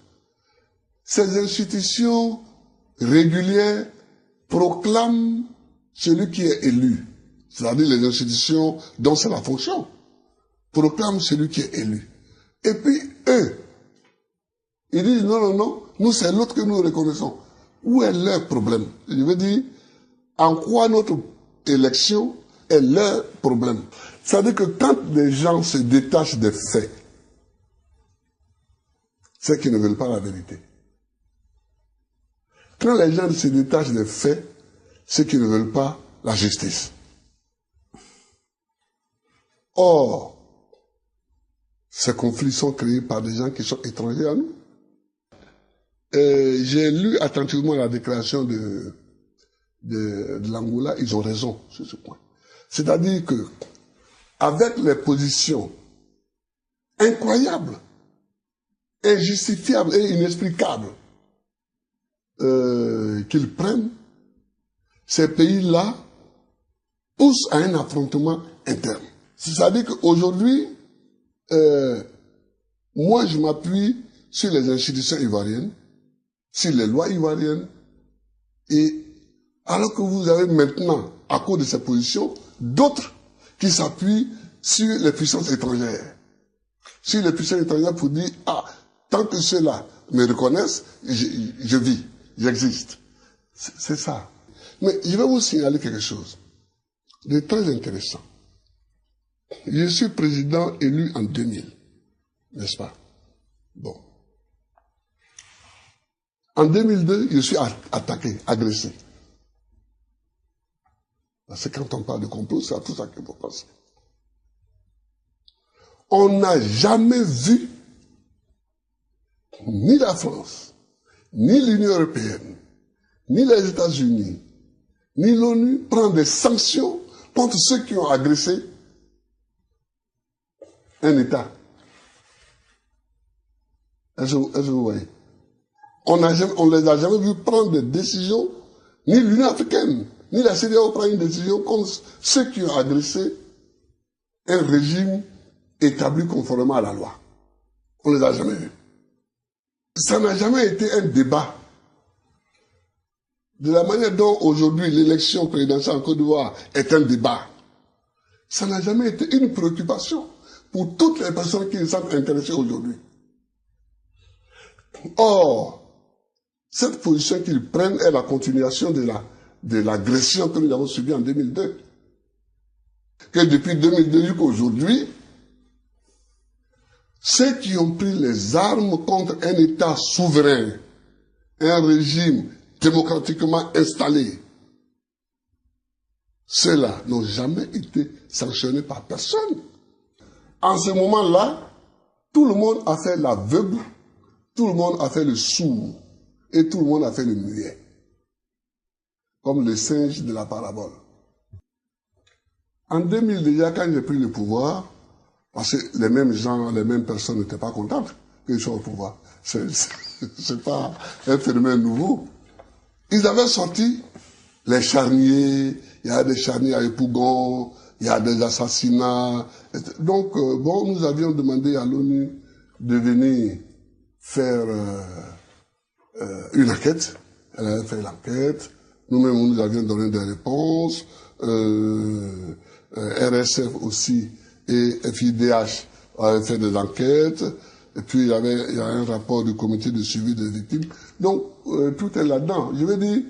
E: Ces institutions régulières proclament celui qui est élu. C'est-à-dire les institutions dont c'est la fonction. Proclament celui qui est élu. Et puis eux, ils disent non, non, non, nous c'est l'autre que nous reconnaissons. Où est leur problème? Je veux dire, en quoi notre élection est leur problème? C'est-à-dire que quand les gens se détachent des faits, c'est qu'ils ne veulent pas la vérité. Quand les gens se détachent des faits, c'est qu'ils ne veulent pas la justice. Or, ces conflits sont créés par des gens qui sont étrangers à nous. J'ai lu attentivement la déclaration de l'Angola, ils ont raison sur ce point. C'est-à-dire que, avec les positions incroyables, injustifiables et inexplicables qu'ils prennent, ces pays-là poussent à un affrontement interne. C'est-à-dire qu'aujourd'hui, moi je m'appuie sur les institutions ivoiriennes, sur les lois ivoiriennes, et alors que vous avez maintenant, à cause de ces positions, d'autres qui s'appuient sur les puissances étrangères. Sur les puissances étrangères pour dire, ah, tant que ceux-là me reconnaissent, je vis, j'existe. C'est ça. Mais je vais vous signaler quelque chose de très intéressant. Je suis président élu en 2000, n'est-ce pas? Bon. En 2002, je suis attaqué, agressé. Parce que quand on parle de complot, c'est à tout ça qu'il faut penser. On n'a jamais vu ni la France, ni l'Union européenne, ni les États-Unis, ni l'ONU prendre des sanctions contre ceux qui ont agressé un État. Est-ce que vous voyez? On ne les a jamais vus prendre des décisions, ni l'Union africaine, ni la CEDEAO prend une décision contre ceux qui ont agressé un régime établi conformément à la loi. On ne les a jamais vus. Ça n'a jamais été un débat. De la manière dont aujourd'hui l'élection présidentielle en Côte d'Ivoire est un débat, ça n'a jamais été une préoccupation pour toutes les personnes qui sont intéressées aujourd'hui. Or, cette position qu'ils prennent est la continuation de l'agression que nous avons subie en 2002. Que depuis 2002 jusqu'à aujourd'hui, ceux qui ont pris les armes contre un État souverain, un régime démocratiquement installé, ceux-là n'ont jamais été sanctionnés par personne. En ce moment-là, tout le monde a fait l'aveugle, tout le monde a fait le sourd, et tout le monde a fait le muet. comme le singe de la parabole. En 2000 déjà, quand j'ai pris le pouvoir, parce que les mêmes gens, les mêmes personnes n'étaient pas contentes qu'ils soient au pouvoir. C'est pas un phénomène nouveau. Ils avaient sorti les charniers, il y a des charniers à Épougon, il y a des assassinats. Donc, bon, nous avions demandé à l'ONU de venir faire une enquête. Elle avait fait l'enquête. Nous-mêmes, nous avions donné des réponses. RSF aussi et FIDH avaient fait des enquêtes. Et puis, il y a un rapport du comité de suivi des victimes. Donc, tout est là-dedans. Je veux dire,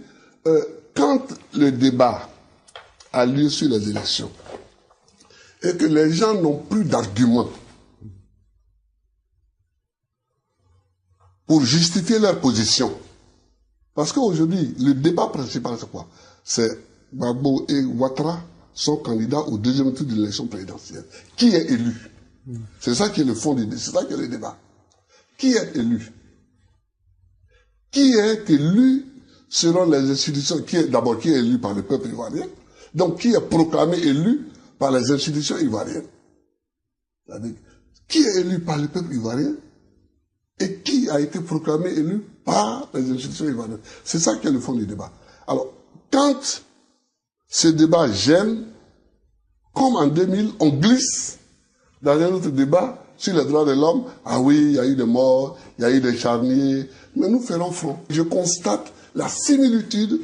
E: quand le débat a lieu sur les élections et que les gens n'ont plus d'arguments pour justifier leur position, parce qu'aujourd'hui, le débat principal, c'est quoi? C'est Gbagbo et Ouattara sont candidats au deuxième tour de l'élection présidentielle. Qui est élu? C'est ça qui est le fond du débat, c'est ça qui est le débat. Qui est élu? Qui est élu selon les institutions? D'abord, qui est élu par le peuple ivoirien? Donc, qui est proclamé élu par les institutions ivoiriennes? C'est-à-dire, qui est élu par le peuple ivoirien? Et qui a été proclamé élu par les institutions ivoiriennes? C'est ça qui est le fond du débat. Alors, quand ce débat gêne, comme en 2000, on glisse dans un autre débat sur les droits de l'homme. Ah oui, il y a eu des morts, il y a eu des charniers, mais nous ferons front. Je constate la similitude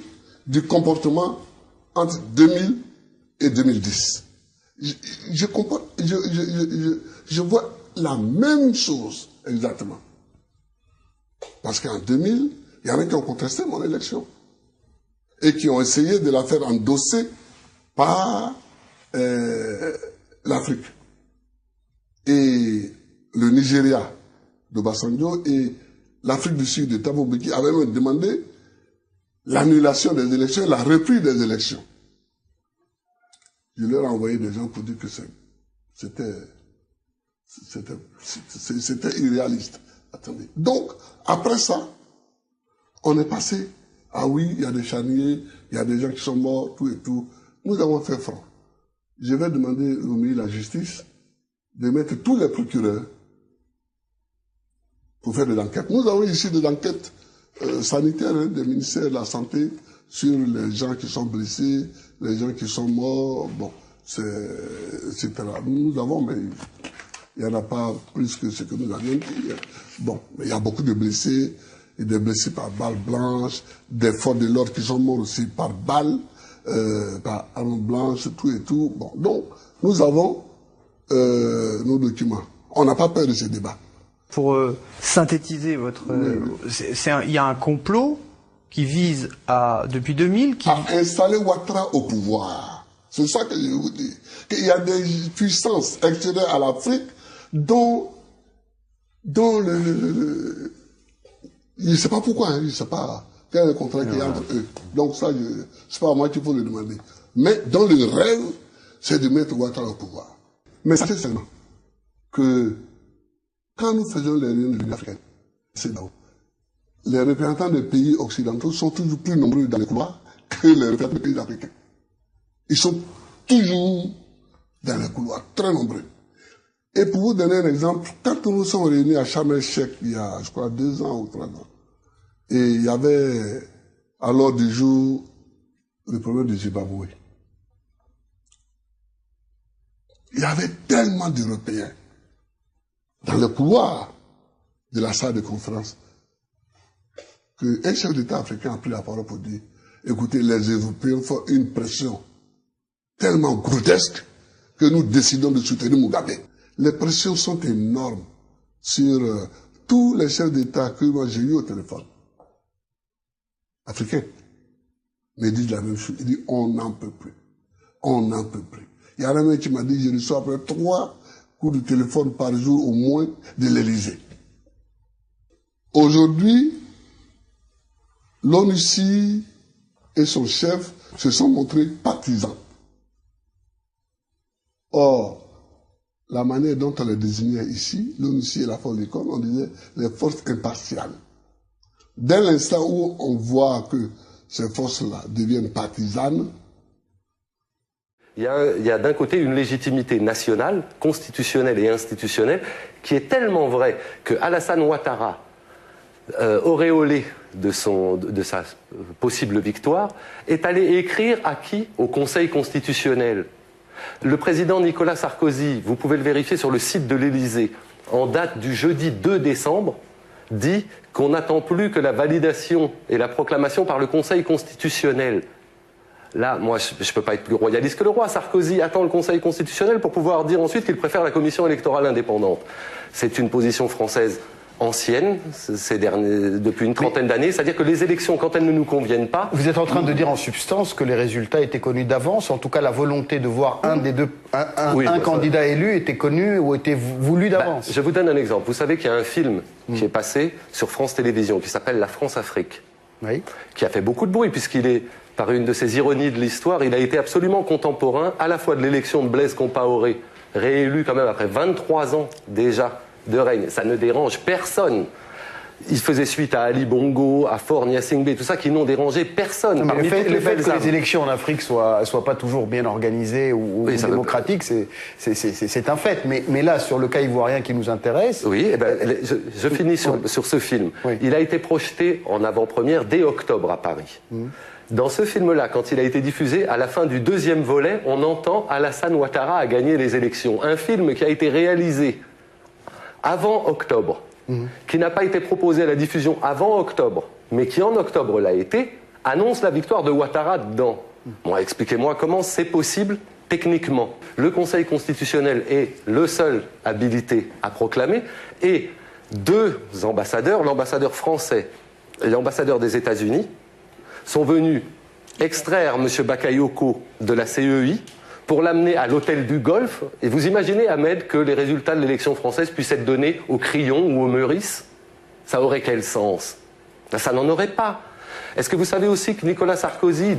E: du comportement entre 2000 et 2010. Je vois la même chose exactement. Parce qu'en 2000, il y en a qui ont contesté mon élection et qui ont essayé de la faire endosser par l'Afrique. Et le Nigeria d'Obasanjo et l'Afrique du Sud de Thabo Mbeki avaient même demandé l'annulation des élections, la reprise des élections. Je leur ai envoyé des gens pour dire que c'était irréaliste. Attendez. Donc, après ça, on est passé, ah oui, il y a des charniers, il y a des gens qui sont morts, tout et tout. Nous avons fait front. Je vais demander au ministre de la Justice de mettre tous les procureurs pour faire des enquêtes. Nous avons ici des enquêtes sanitaires des ministères de la Santé sur les gens qui sont blessés, les gens qui sont morts, bon, etc. Nous avons, mais il n'y en a pas plus que ce que nous avions dit. Bon, mais il y a beaucoup de blessés, et des blessés par balle blanche, des forces de l'ordre qui sont morts aussi par balle, par arme blanche, tout et tout. Bon, donc, nous avons nos documents. On n'a pas peur de ce débat.
C: Pour synthétiser votre... il y a un complot qui vise à, depuis 2000...
E: à installer Ouattara au pouvoir. C'est ça que je vous dis. Qu'il y a des puissances extérieures à l'Afrique dont je ne sais pas pourquoi, je ne sais pas quel est le contrat qu'il y a entre eux. Donc ça, c'est pas à moi qu'il faut le demander. Mais dans le rêve, c'est de mettre Ouattara au pouvoir. Mais sachez seulement que quand nous faisons les réunions de l'Union africaine, c'est là-haut. Les représentants des pays occidentaux sont toujours plus nombreux dans les couloirs que les représentants des pays africains. Ils sont toujours dans les couloirs, très nombreux. Et pour vous donner un exemple, quand nous sommes réunis à Sharm el-Sheikh il y a, je crois, 2 ans ou 3 ans, et il y avait à l'ordre du jour le problème du Zimbabwe. Il y avait tellement d'Européens dans le couloir de la salle de conférence qu'un chef d'État africain a pris la parole pour dire, écoutez, les Européens font une pression tellement grotesque que nous décidons de soutenir Mugabe. Les pressions sont énormes sur tous les chefs d'État que moi j'ai eu au téléphone, africains, me disent la même chose. Ils disent, on n'en peut plus. On n'en peut plus. Il y a un mec qui m'a dit, je reçois après 3 coups de téléphone par jour au moins de l'Élysée. Aujourd'hui, l'ONUCI et son chef se sont montrés partisans. Or, la manière dont on les désignait ici, l'ONUCI et la force du Congo, on disait les forces impartiales. Dès l'instant où on voit que ces forces-là deviennent partisanes.
F: Il y a d'un côté une légitimité nationale, constitutionnelle et institutionnelle, qui est tellement vraie que Alassane Ouattara, auréolé de sa possible victoire, est allé écrire à qui? Au Conseil constitutionnel. Le président Nicolas Sarkozy, vous pouvez le vérifier sur le site de l'Élysée, en date du jeudi 2 décembre, dit qu'on n'attend plus que la validation et la proclamation par le Conseil constitutionnel. Là, moi, je ne peux pas être plus royaliste que le roi. Sarkozy attend le Conseil constitutionnel pour pouvoir dire ensuite qu'il préfère la commission électorale indépendante. C'est une position française ancienne, depuis une trentaine d'années, c'est-à-dire que les élections, quand elles ne nous conviennent pas...
C: Vous êtes en train de dire en substance que les résultats étaient connus d'avance, en tout cas la volonté de voir un candidat élu était connu ou était voulu d'avance.
F: Je vous donne un exemple. Vous savez qu'il y a un film qui est passé sur France Télévisions qui s'appelle La France-Afrique, qui a fait beaucoup de bruit puisqu'il est, par une de ces ironies de l'histoire, il a été absolument contemporain à la fois de l'élection de Blaise Compaoré, réélu quand même après 23 ans déjà de règne. Ça ne dérange personne. Il faisait suite à Ali Bongo, à Faure Gnassingbé, tout ça qui n'ont dérangé personne.
C: Mais le fait que les élections en Afrique soient pas toujours bien organisées ou démocratiques, c'est un fait. Mais là, sur le cas ivoirien qui nous intéresse...
F: Oui, je finis sur ce film. Oui. Il a été projeté en avant-première dès octobre à Paris. Dans ce film-là, quand il a été diffusé, à la fin du deuxième volet, on entend Alassane Ouattara a gagné les élections. Un film qui a été réalisé avant octobre, qui n'a pas été proposé à la diffusion avant octobre, mais qui en octobre l'a été, annonce la victoire de Ouattara dedans. Bon, expliquez-moi comment c'est possible techniquement. Le Conseil constitutionnel est le seul habilité à proclamer, et deux ambassadeurs, l'ambassadeur français et l'ambassadeur des États-Unis, sont venus extraire M. Bakayoko de la CEI pour l'amener à l'hôtel du Golfe. Et vous imaginez, Ahmed, que les résultats de l'élection française puissent être donnés au Crillon ou au Meurice? Ça aurait quel sens? Ça n'en aurait pas. Est-ce que vous savez aussi que Nicolas Sarkozy,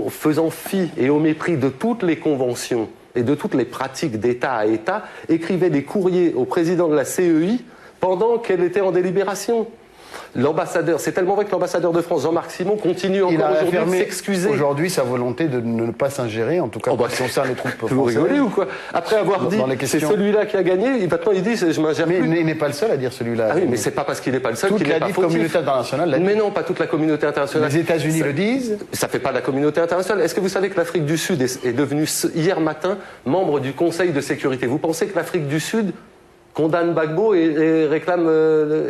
F: faisant fi et au mépris de toutes les conventions et de toutes les pratiques d'État à État, écrivait des courriers au président de la CEI pendant qu'elle était en délibération? L'ambassadeur, c'est tellement vrai que l'ambassadeur de France, Jean-Marc Simon, continue encore aujourd'hui de s'excuser.
C: Aujourd'hui, sa volonté de ne pas s'ingérer, en tout cas, pour concerne les troupes françaises.
F: Vous rigolez ou quoi? Après avoir dit, c'est celui-là qui a gagné, maintenant il dit, je m'ingère plus.
C: Mais il n'est pas le seul à dire celui-là.
F: Ah oui, mais c'est pas parce qu'il n'est pas le seul qu'il n'est pas fautif.
C: Toute la communauté internationale l'a dit.
F: Mais non, pas toute la communauté internationale.
C: Les États-Unis le disent.
F: Ça fait pas la communauté internationale. Est-ce que vous savez que l'Afrique du Sud est devenue, hier matin, membre du Conseil de sécurité? Vous pensez que l'Afrique du Sud condamne Gbagbo et réclame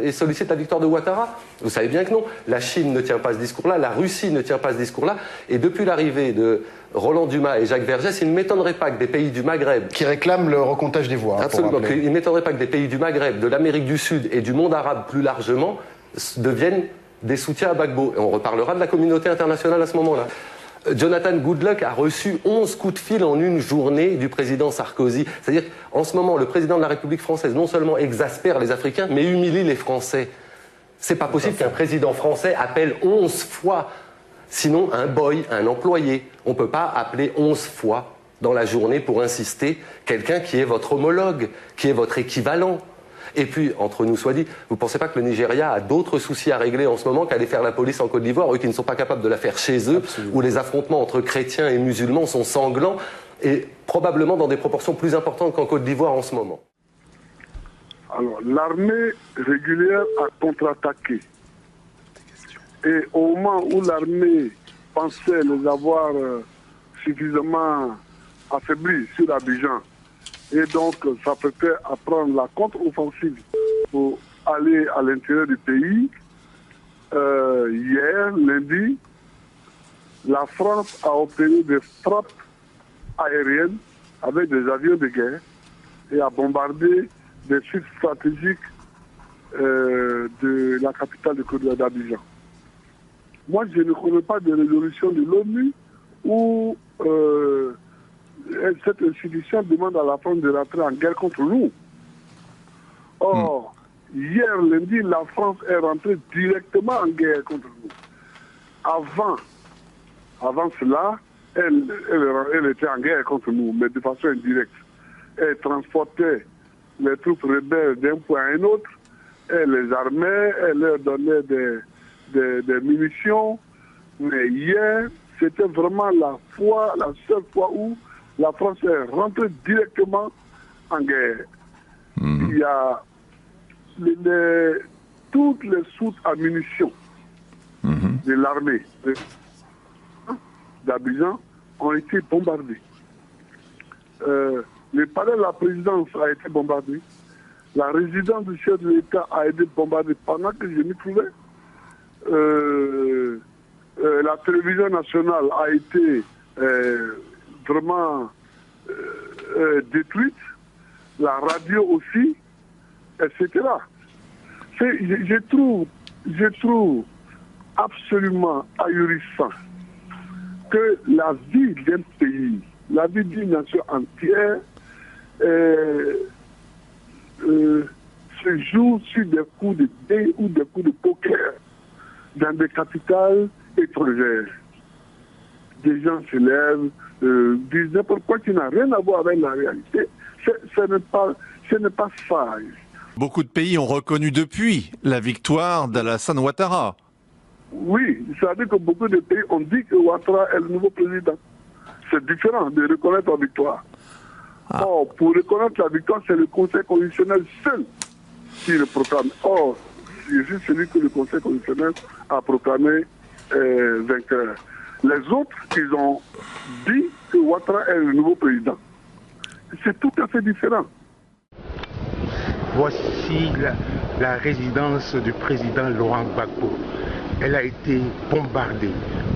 F: et sollicite la victoire de Ouattara? Vous savez bien que non. La Chine ne tient pas ce discours-là, la Russie ne tient pas ce discours-là. Et depuis l'arrivée de Roland Dumas et Jacques Vergès, il ne m'étonnerait pas que des pays du Maghreb...
C: Qui réclament le recomptage des voix.
F: Absolument. Il ne m'étonnerait pas que des pays du Maghreb, de l'Amérique du Sud et du monde arabe plus largement deviennent des soutiens à Gbagbo. Et on reparlera de la communauté internationale à ce moment-là. Jonathan Goodluck a reçu 11 coups de fil en une journée du président Sarkozy. C'est-à-dire qu'en ce moment, le président de la République française non seulement exaspère les Africains, mais humilie les Français. C'est pas possible qu'un président français appelle 11 fois, sinon un boy, un employé. On ne peut pas appeler 11 fois dans la journée pour insister quelqu'un qui est votre homologue, qui est votre équivalent. Et puis, entre nous soit dit, vous ne pensez pas que le Nigeria a d'autres soucis à régler en ce moment qu'aller faire la police en Côte d'Ivoire, eux qui ne sont pas capables de la faire chez eux, où les affrontements entre chrétiens et musulmans sont sanglants, et probablement dans des proportions plus importantes qu'en Côte d'Ivoire en ce moment?
E: Alors, l'armée régulière a contre-attaqué. Et au moment où l'armée pensait les avoir suffisamment affaiblis sur Abidjan, et donc s'apprêtait à prendre la contre-offensive pour aller à l'intérieur du pays, hier, lundi, la France a opéré des frappes aériennes avec des avions de guerre et a bombardé des sites stratégiques de la capitale de Côte d'Abidjan. Moi, je ne connais pas de résolution de l'ONU où cette institution demande à la France de rentrer en guerre contre nous. Or, hier lundi, la France est rentrée directement en guerre contre nous. Avant cela, elle était en guerre contre nous, mais de façon indirecte. Elle transportait les troupes rebelles d'un point à un autre, elle les armait, elle leur donnait des munitions, Mais hier, c'était vraiment la seule fois où la France est rentrée directement en guerre. Il y a toutes les soutes à munitions de l'armée d'Abidjan ont été bombardées. Le palais de la présidence a été bombardé. La résidence du chef de l'État a été bombardée pendant que je m'y trouvais. La télévision nationale a été vraiment détruite. La radio aussi, etc. Je trouve absolument ahurissant que la vie d'un pays, la vie d'une nation entière, se joue sur des coups de dés ou des coups de poker dans des capitales étrangères. Des gens se lèvent, disent n'importe quoi qui n'a rien à voir avec la réalité. Ce n'est pas sage.
U: Beaucoup de pays ont reconnu depuis la victoire d'Alassane Ouattara.
E: Oui, c'est-à-dire que beaucoup de pays ont dit que Ouattara est le nouveau président. C'est différent de reconnaître la victoire. Or, pour reconnaître la victoire, c'est le Conseil constitutionnel seul qui le proclame. Or, je suis celui que le Conseil constitutionnel a proclamé vainqueur. Les autres, ils ont dit que Ouattara est le nouveau président. C'est tout à fait différent.
G: Voici la résidence du président Laurent Gbagbo. Elle a été bombardée.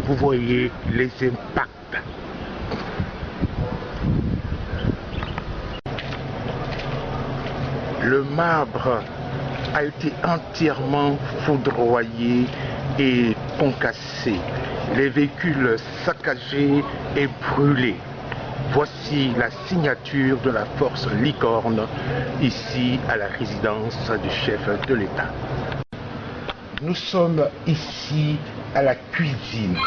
G: Vous voyez les impacts. Le marbre a été entièrement foudroyé et concassé. Les véhicules saccagés et brûlés. Voici la signature de la force Licorne, ici à la résidence du chef de l'État. Nous sommes ici à la cuisine.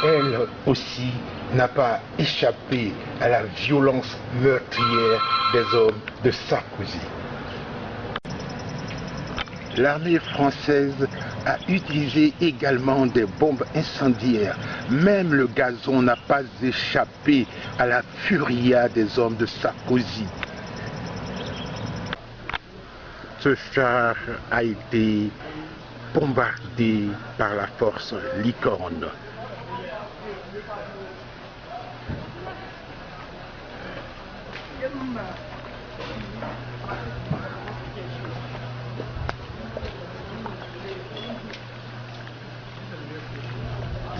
G: Elle aussi n'a pas échappé à la violence meurtrière des hommes de Sarkozy. L'armée française a utilisé également des bombes incendiaires. Même le gazon n'a pas échappé à la furia des hommes de Sarkozy. Ce char a été bombardé par la force Licorne.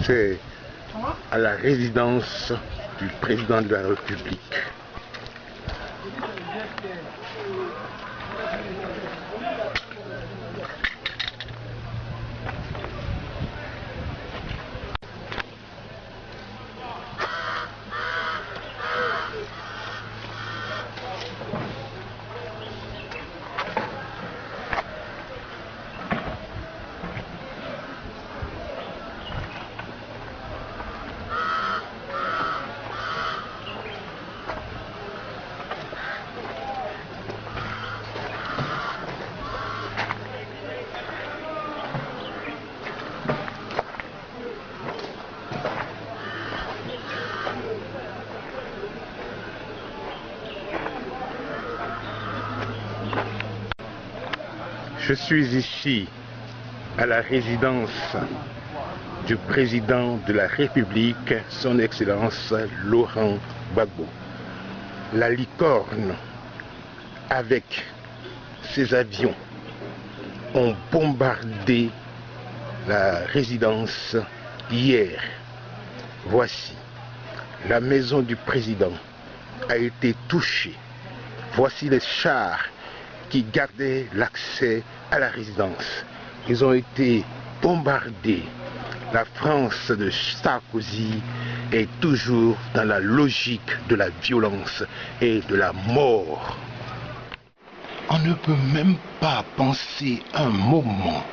G: C'est à la résidence du président de la République. Je suis ici à la résidence du président de la République, son Excellence Laurent Gbagbo. La Licorne, avec ses avions, ont bombardé la résidence hier. Voici, la maison du président a été touchée. Voici les chars qui gardaient l'accès à la résidence. Ils ont été bombardés. La France de Sarkozy est toujours dans la logique de la violence et de la mort. On ne peut même pas penser un moment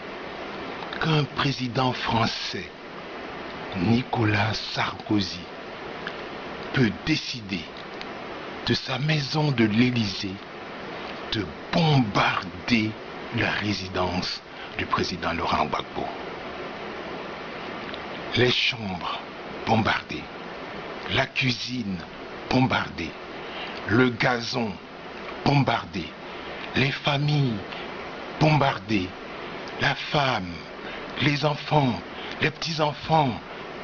G: qu'un président français, Nicolas Sarkozy, peut décider de sa maison de l'Élysée de bombarder la résidence du président Laurent Gbagbo. les chambres bombardées, la cuisine bombardée, le gazon bombardé, les familles bombardées, la femme, les enfants, les petits-enfants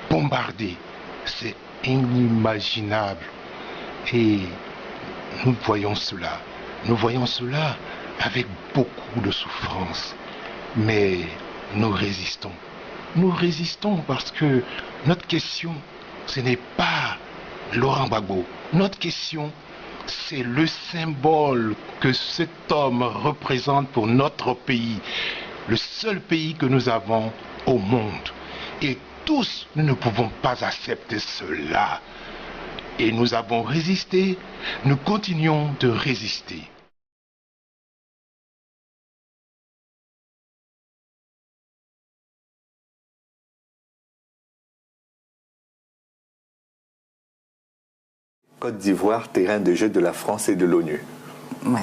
G: bombardés. C'est inimaginable. Et nous voyons cela avec beaucoup de souffrance. Mais nous résistons. Nous résistons parce que notre question, ce n'est pas Laurent Gbagbo. Notre question, c'est le symbole que cet homme représente pour notre pays. Le seul pays que nous avons au monde. Et tous, nous ne pouvons pas accepter cela. Et nous avons résisté, nous continuons de résister.
H: Côte d'Ivoire, terrain de jeu de la France et de l'ONU.
V: Ouais.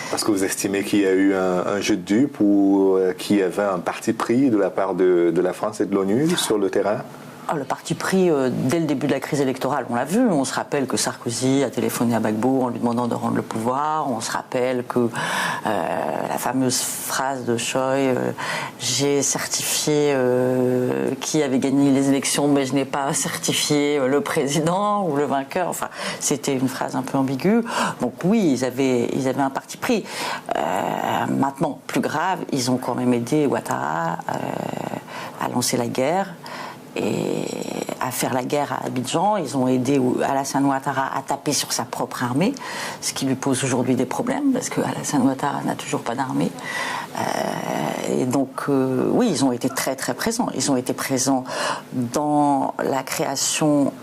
H: Parce que vous estimez qu'il y a eu un jeu de dupes ou qu'il y avait un parti pris de la part de la France et de l'ONU sur le terrain?
V: Le parti pris, dès le début de la crise électorale, on l'a vu. On se rappelle que Sarkozy a téléphoné à Gbagbo en lui demandant de rendre le pouvoir. On se rappelle que la fameuse phrase de Choy, j'ai certifié qui avait gagné les élections, mais je n'ai pas certifié le président ou le vainqueur. Enfin, c'était une phrase un peu ambiguë. Donc oui, ils avaient un parti pris. Maintenant, plus grave, ils ont quand même aidé Ouattara à lancer la guerre et à faire la guerre à Abidjan. Ils ont aidé Alassane Ouattara à taper sur sa propre armée, ce qui lui pose aujourd'hui des problèmes, parce que Alassane Ouattara n'a toujours pas d'armée. Et donc, oui, ils ont été très très présents. Ils ont été présents dans la création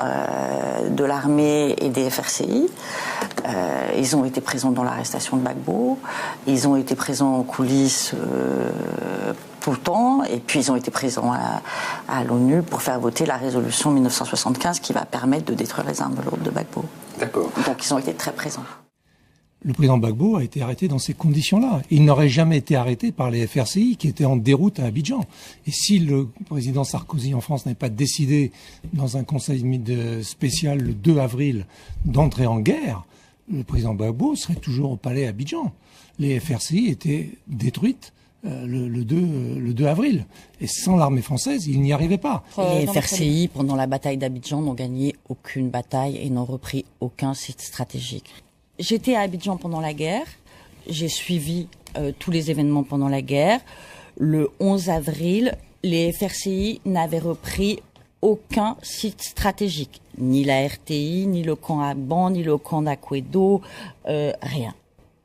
V: de l'armée et des FRCI. Ils ont été présents dans l'arrestation de Gbagbo. Ils ont été présents en coulisses tout le temps, et puis ils ont été présents à l'ONU pour faire voter la résolution 1975 qui va permettre de détruire les armes lourdes de Gbagbo.
H: D'accord.
V: Donc ils ont été très présents.
W: Le président Gbagbo a été arrêté dans ces conditions-là. Il n'aurait jamais été arrêté par les FRCI qui étaient en déroute à Abidjan. Et si le président Sarkozy en France n'avait pas décidé dans un conseil spécial le 2 avril d'entrer en guerre, le président Gbagbo serait toujours au palais à Abidjan. Les FRCI étaient détruites le 2 avril. Et sans l'armée française, il n'y arrivait pas.
V: Les FRCI, pendant la bataille d'Abidjan, n'ont gagné aucune bataille et n'ont repris aucun site stratégique. J'étais à Abidjan pendant la guerre. J'ai suivi tous les événements pendant la guerre. Le 11 avril, les FRCI n'avaient repris aucun site stratégique. Ni la RTI, ni le camp Agban, ni le camp d'Akwedo, rien.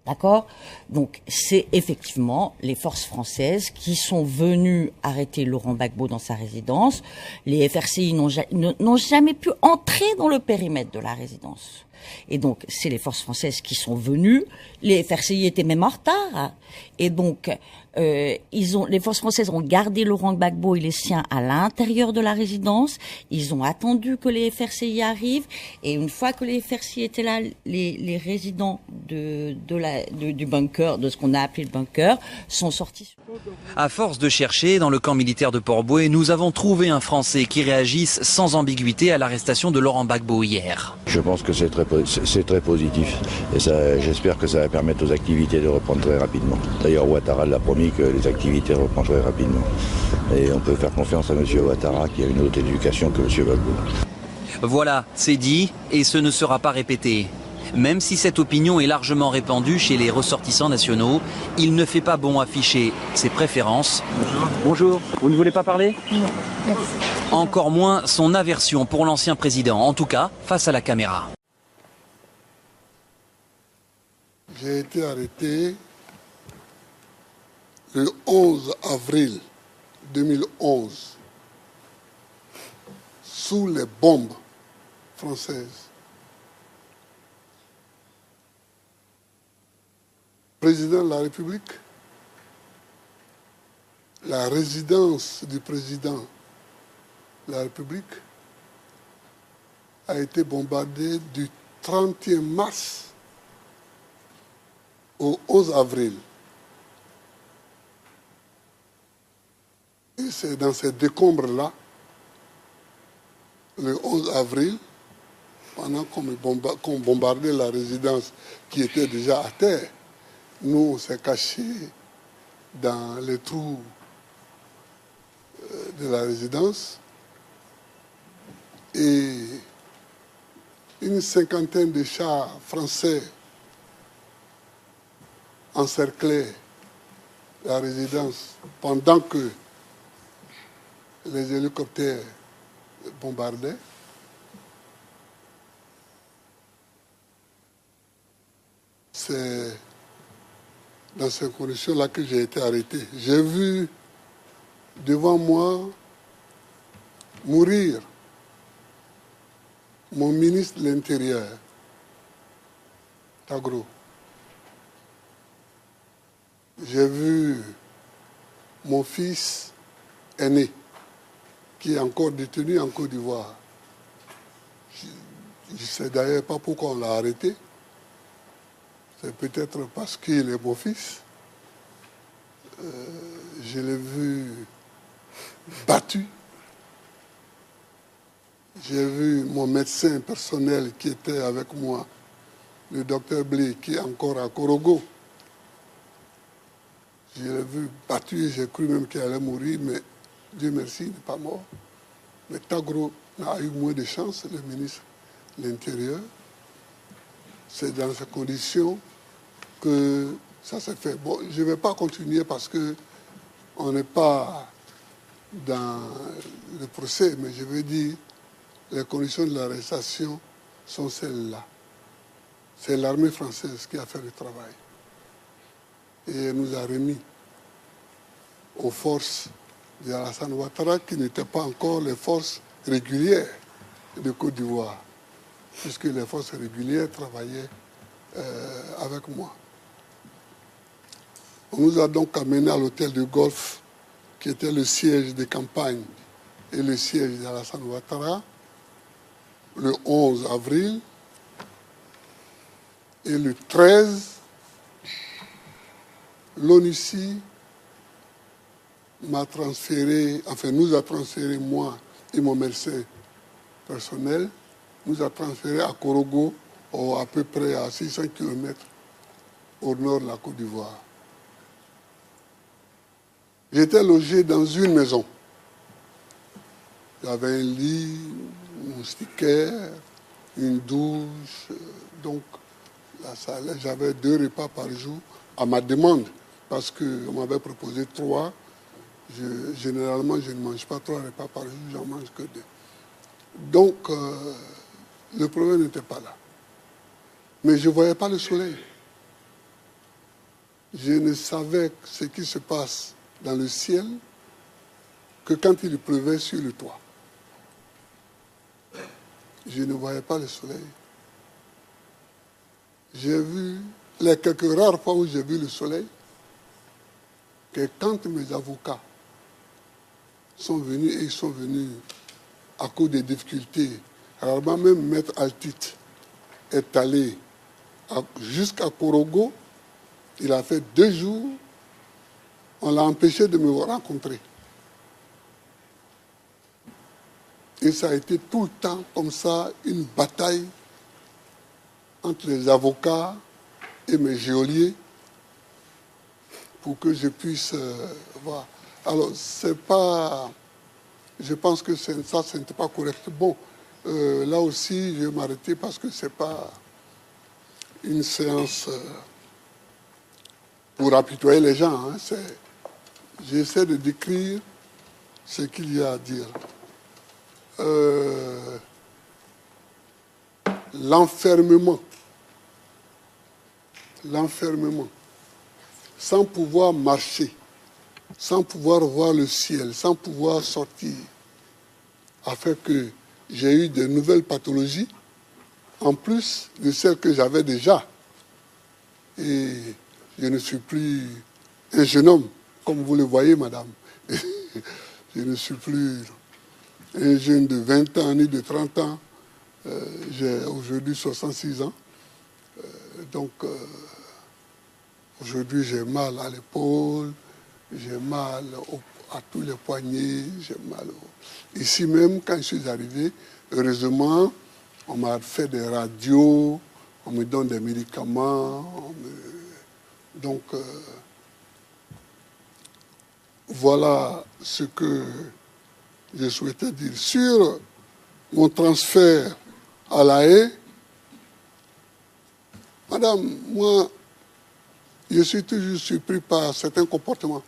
V: D'accord ? Donc, c'est effectivement les forces françaises qui sont venues arrêter Laurent Gbagbo dans sa résidence. Les FRCI n'ont jamais pu entrer dans le périmètre de la résidence. Et donc, c'est les forces françaises qui sont venues. Les FRCI étaient même en retard. Et donc, les forces françaises ont gardé Laurent Gbagbo et les siens à l'intérieur de la résidence. Ils ont attendu que les FRCI arrivent. Et une fois que les FRCI étaient là, les résidents du bunker, de ce qu'on a appelé le bunker, sont sortis.
X: À force de chercher dans le camp militaire de Port-Bouët, nous avons trouvé un Français qui réagisse sans ambiguïté à l'arrestation de Laurent Gbagbo hier.
Y: Je pense que c'est très positif. Et j'espère que ça va permettre aux activités de reprendre très rapidement. D'ailleurs, Ouattara l'a promis que les activités reprendraient rapidement. Et on peut faire confiance à M. Ouattara qui a une autre éducation que M. Gbagbo.
X: Voilà, c'est dit et ce ne sera pas répété. Même si cette opinion est largement répandue chez les ressortissants nationaux, il ne fait pas bon afficher ses préférences.
D: Bonjour, vous ne voulez pas parler?
V: Non, merci.
X: Encore moins son aversion pour l'ancien président, en tout cas face à la caméra.
E: J'ai été arrêté le 11 avril 2011 sous les bombes françaises. Président de la République, la résidence du président de la République a été bombardée du 31 mars au 11 avril. Et c'est dans ces décombres-là le 11 avril, pendant qu'on bombardait la résidence qui était déjà à terre, nous, on s'est cachés dans les trous de la résidence et une cinquantaine de chars français encerclaient la résidence pendant que les hélicoptères bombardaient. C'est dans ces conditions-là que j'ai été arrêté. J'ai vu devant moi mourir mon ministre de l'Intérieur, Tagro. J'ai vu mon fils aîné, qui est encore détenu en Côte d'Ivoire. Je ne sais d'ailleurs pas pourquoi on l'a arrêté. C'est peut-être parce qu'il est mon fils. Je l'ai vu battu. J'ai vu mon médecin personnel qui était avec moi, le docteur Blé, qui est encore à Korogo. Je l'ai vu battu et j'ai cru même qu'il allait mourir, mais Dieu merci, il n'est pas mort. Mais Tagro a eu moins de chance, le ministre de l'Intérieur. C'est dans ces conditions que ça s'est fait. Bon, je ne vais pas continuer parce qu'on n'est pas dans le procès, mais je veux dire, les conditions de l'arrestation sont celles-là. C'est l'armée française qui a fait le travail. Et elle nous a remis aux forces de Alassane Ouattara, qui n'étaient pas encore les forces régulières de Côte d'Ivoire, puisque les forces régulières travaillaient avec moi. On nous a donc amenés à l'hôtel du Golfe, qui était le siège de campagne et le siège d'Alassane Ouattara, le 11 avril. Et le 13, l'ONUCI m'a transféré, enfin nous a transféré, moi et mon médecin personnel, nous a transféré à Korogo, à peu près à 600 km au nord de la Côte d'Ivoire. J'étais logé dans une maison. J'avais un lit, un moustiquaire, une douche, donc la salle, j'avais 2 repas par jour à ma demande, parce qu'on m'avait proposé 3. Généralement, je ne mange pas 3 repas par jour, j'en mange que 2. Donc, le problème n'était pas là. Mais je ne voyais pas le soleil. Je ne savais ce qui se passe dans le ciel que quand il pleuvait sur le toit. Je ne voyais pas le soleil. J'ai vu, les quelques rares fois où j'ai vu le soleil, que quand mes avocats sont venus, et ils sont venus à cause des difficultés, rarement même Maître Altit est allé jusqu'à Korogo, il a fait 2 jours, on l'a empêché de me rencontrer. Et ça a été tout le temps comme ça, une bataille entre les avocats et mes geôliers pour que je puisse voir. Alors, c'est pas... Je pense que ça, ce n'était pas correct. Bon, là aussi, je vais m'arrêter parce que ce n'est pas une séance pour apitoyer les gens. Hein. J'essaie de décrire ce qu'il y a à dire. L'enfermement, sans pouvoir marcher, sans pouvoir voir le ciel, sans pouvoir sortir, a fait que j'ai eu de nouvelles pathologies, en plus de celles que j'avais déjà. Et je ne suis plus un jeune homme, comme vous le voyez, madame. Je ne suis plus un jeune de 20 ans ni de 30 ans. J'ai aujourd'hui 66 ans. Donc, aujourd'hui, j'ai mal à l'épaule, j'ai mal à tous les poignets, j'ai mal Ici même, quand je suis arrivé, Heureusement, on m'a fait des radios, on me donne des médicaments. Donc, voilà ce que je souhaitais dire. Sur mon transfert à La Haye, madame, moi, je suis toujours surpris par certains comportements.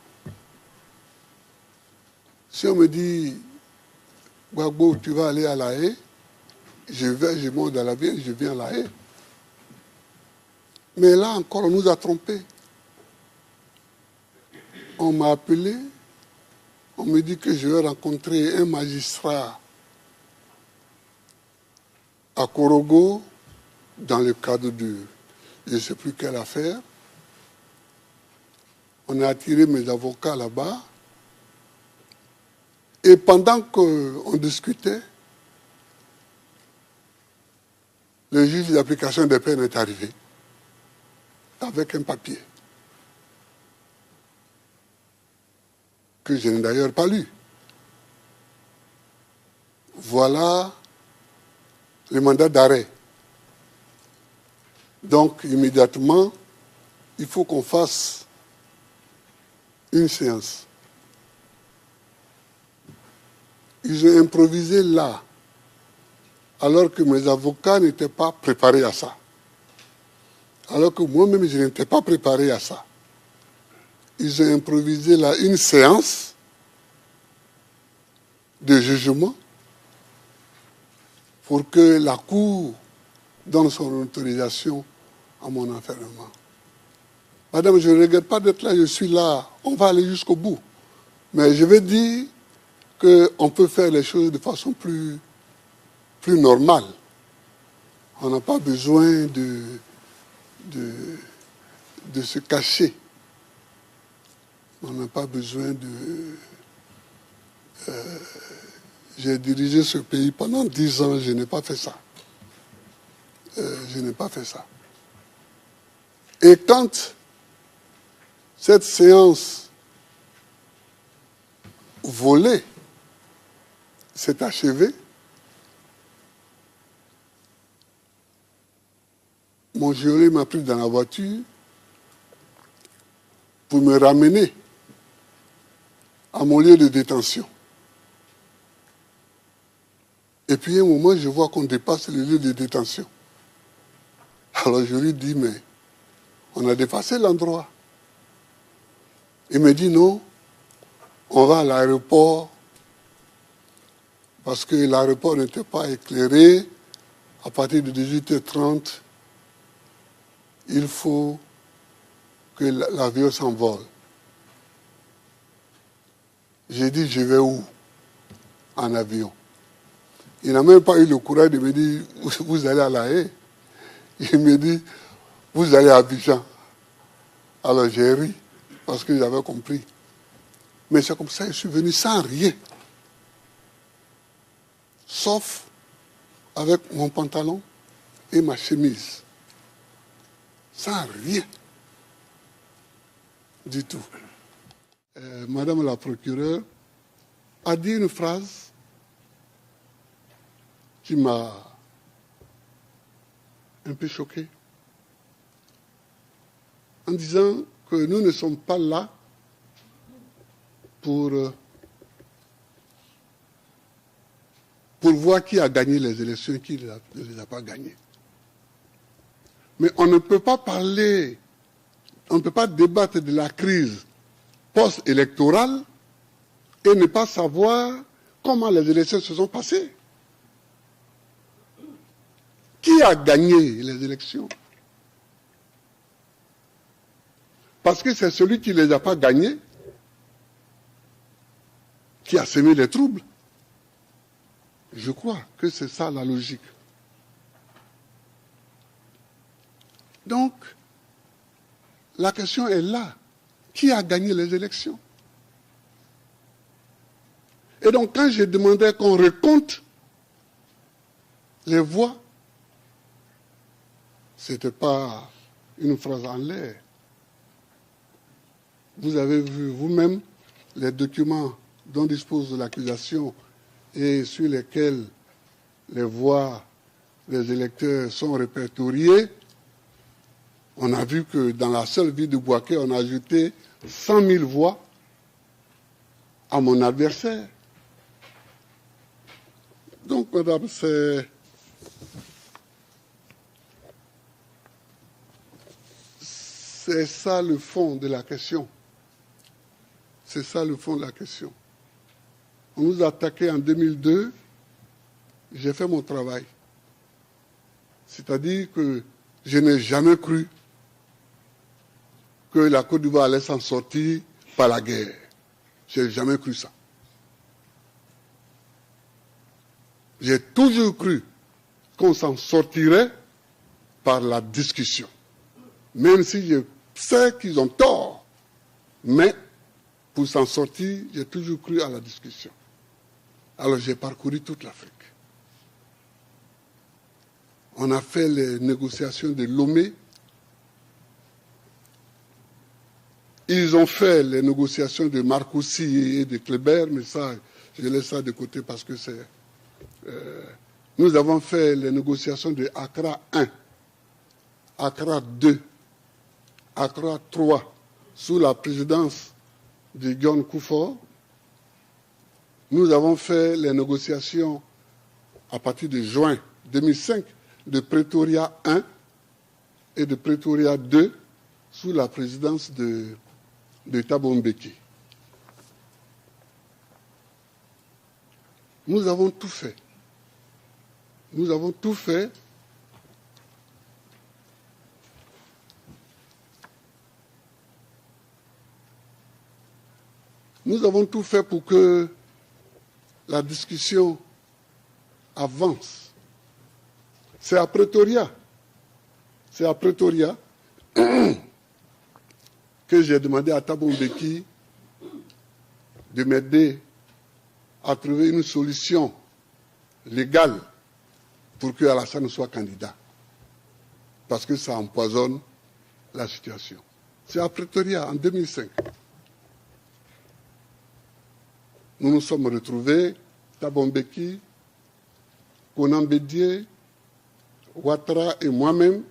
E: Si on me dit, Gbagbo, tu vas aller à La Haye, je monte dans l'avion, je viens à La Haye. Mais là encore, on nous a trompés. On m'a appelé, on me dit que je vais rencontrer un magistrat à Korogo dans le cadre de je ne sais plus quelle affaire. On a attiré mes avocats là-bas. Et pendant qu'on discutait, le juge d'application des peines est arrivé avec un papier que je n'ai d'ailleurs pas lu. Voilà le mandat d'arrêt. Donc, immédiatement, il faut qu'on fasse une séance. Ils ont improvisé là, alors que mes avocats n'étaient pas préparés à ça. Alors que moi-même, je n'étais pas préparé à ça. Ils ont improvisé là une séance de jugement pour que la Cour donne son autorisation à mon enfermement. Madame, je ne regrette pas d'être là, je suis là, on va aller jusqu'au bout. Mais je veux dire qu'on peut faire les choses de façon plus normale. On n'a pas besoin de se cacher. On n'a pas besoin de... j'ai dirigé ce pays pendant 10 ans, je n'ai pas fait ça. Je n'ai pas fait ça. Et quand cette séance volée s'est achevée, mon jury m'a pris dans la voiture pour me ramener à mon lieu de détention. Et puis à un moment, je vois qu'on dépasse le lieu de détention. Alors je lui dis, mais on a dépassé l'endroit. Il me dit, non, on va à l'aéroport parce que l'aéroport n'était pas éclairé. À partir de 18h30, il faut que l'avion s'envole. J'ai dit, je vais où? En avion. Il n'a même pas eu le courage de me dire, vous allez à La Haye. Il me dit, vous allez à Abidjan. Alors j'ai ri, parce que j'avais compris. Mais c'est comme ça, je suis venu sans rien. Sauf avec mon pantalon et ma chemise. Sans rien. Du tout. Madame la procureure a dit une phrase qui m'a un peu choqué. En disant que nous ne sommes pas là pour voir qui a gagné les élections et qui ne les a pas gagnées. Mais on ne peut pas parler, on ne peut pas débattre de la crise post-électorale et ne pas savoir comment les élections se sont passées. Qui a gagné les élections? Parce que c'est celui qui ne les a pas gagnées qui a semé les troubles. Je crois que c'est ça la logique. Donc, la question est là. Qui a gagné les élections? Et donc, quand j'ai demandé qu'on recompte les voix, ce n'était pas une phrase en l'air. Vous avez vu vous-même les documents dont dispose l'accusation et sur lesquels les voix des électeurs sont répertoriées, on a vu que dans la seule ville de Bouaké, on a ajouté 100 000 voix à mon adversaire. Donc, madame, c'est ça le fond de la question. C'est ça le fond de la question. On nous a attaqué en 2002, j'ai fait mon travail. C'est-à-dire que je n'ai jamais cru que la Côte d'Ivoire allait s'en sortir par la guerre. Je n'ai jamais cru ça. J'ai toujours cru qu'on s'en sortirait par la discussion. Même si je sais qu'ils ont tort. Mais pour s'en sortir, j'ai toujours cru à la discussion. Alors j'ai parcouru toute l'Afrique. On a fait les négociations de Lomé. Ils ont fait les négociations de Marcoussis et de Kléber, mais ça, je laisse ça de côté parce que c'est... nous avons fait les négociations de Accra 1, Accra 2, Accra 3, sous la présidence de John Kufuor. Nous avons fait les négociations à partir de juin 2005 de Pretoria 1 et de Pretoria 2 sous la présidence de Thabo Mbeki. Nous avons tout fait. Nous avons tout fait. Nous avons tout fait pour que la discussion avance. C'est à Pretoria. C'est à Pretoria que j'ai demandé à Thabo Mbeki de m'aider à trouver une solution légale pour que Alassane soit candidat. Parce que ça empoisonne la situation. C'est à Pretoria, en 2005. Nous nous sommes retrouvés, Thabo Mbeki, Konan Bédié, Ouattara et moi-même.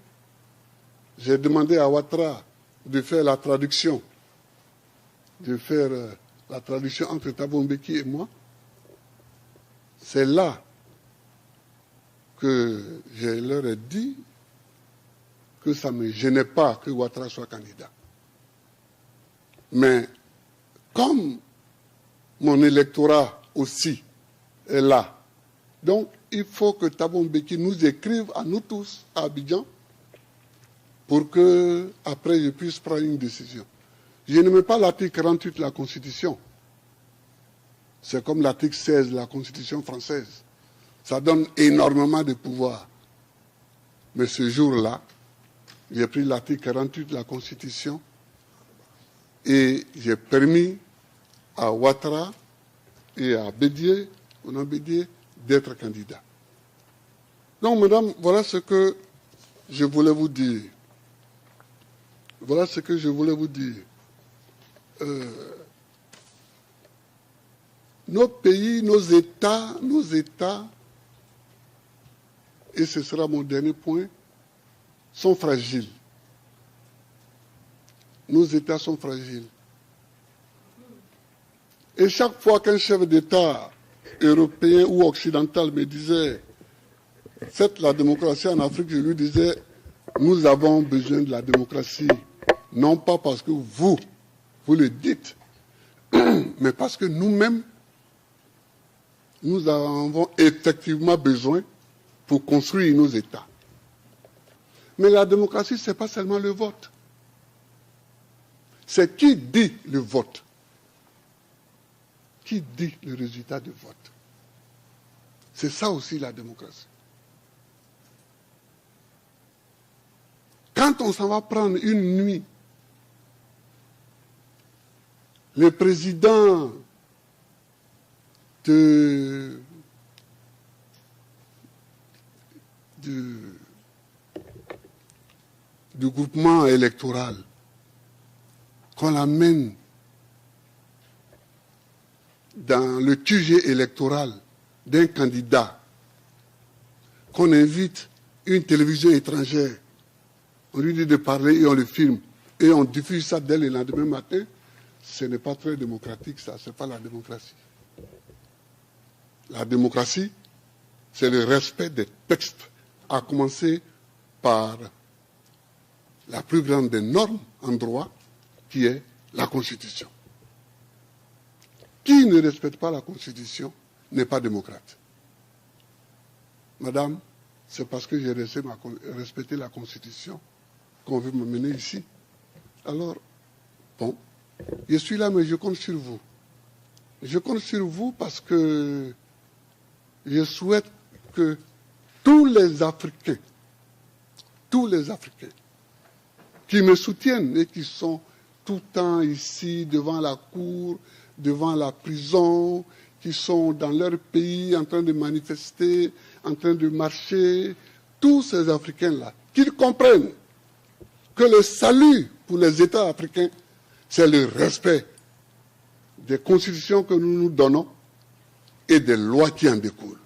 E: J'ai demandé à Ouattara de faire la traduction, entre Thabo Mbeki et moi. C'est là que je leur ai dit que ça ne me gênait pas que Ouattara soit candidat. Mais comme mon électorat aussi est là, donc il faut que Thabo Mbeki nous écrive à nous tous, à Abidjan, pour que après je puisse prendre une décision. Je n'aime pas l'article 48 de la Constitution. C'est comme l'article 16 de la Constitution française. Ça donne énormément de pouvoir. Mais ce jour-là, j'ai pris l'article 48 de la Constitution et j'ai permis à Ouattara et à Bédié, d'être candidats. Donc, mesdames, voilà ce que je voulais vous dire. Voilà ce que je voulais vous dire. Nos pays, nos États, et ce sera mon dernier point, sont fragiles. Nos États sont fragiles. Et chaque fois qu'un chef d'État européen ou occidental me disait « Faites la démocratie en Afrique », je lui disais « Nous avons besoin de la démocratie, non pas parce que vous le dites, mais parce que nous-mêmes, nous avons effectivement besoin pour construire nos États. » Mais la démocratie, ce n'est pas seulement le vote. C'est qui dit le vote. Qui dit le résultat du vote. C'est ça aussi la démocratie. Quand on s'en va prendre une nuit, le président du groupement électoral, qu'on l'amène dans le QG électoral d'un candidat qu'on invite une télévision étrangère, on lui dit de parler et on le filme, et on diffuse ça dès le lendemain matin, ce n'est pas très démocratique, ça, ce n'est pas la démocratie. La démocratie, c'est le respect des textes, à commencer par la plus grande des normes en droit, qui est la Constitution. Qui ne respecte pas la Constitution n'est pas démocrate. Madame, c'est parce que j'ai respecté la Constitution qu'on veut me mener ici. Alors, bon, je suis là, mais je compte sur vous. Je compte sur vous parce que je souhaite que tous les Africains qui me soutiennent et qui sont tout le temps ici devant la cour, devant la prison, qui sont dans leur pays en train de manifester, en train de marcher, tous ces Africains-là, qu'ils comprennent que le salut pour les États africains, c'est le respect des constitutions que nous nous donnons et des lois qui en découlent.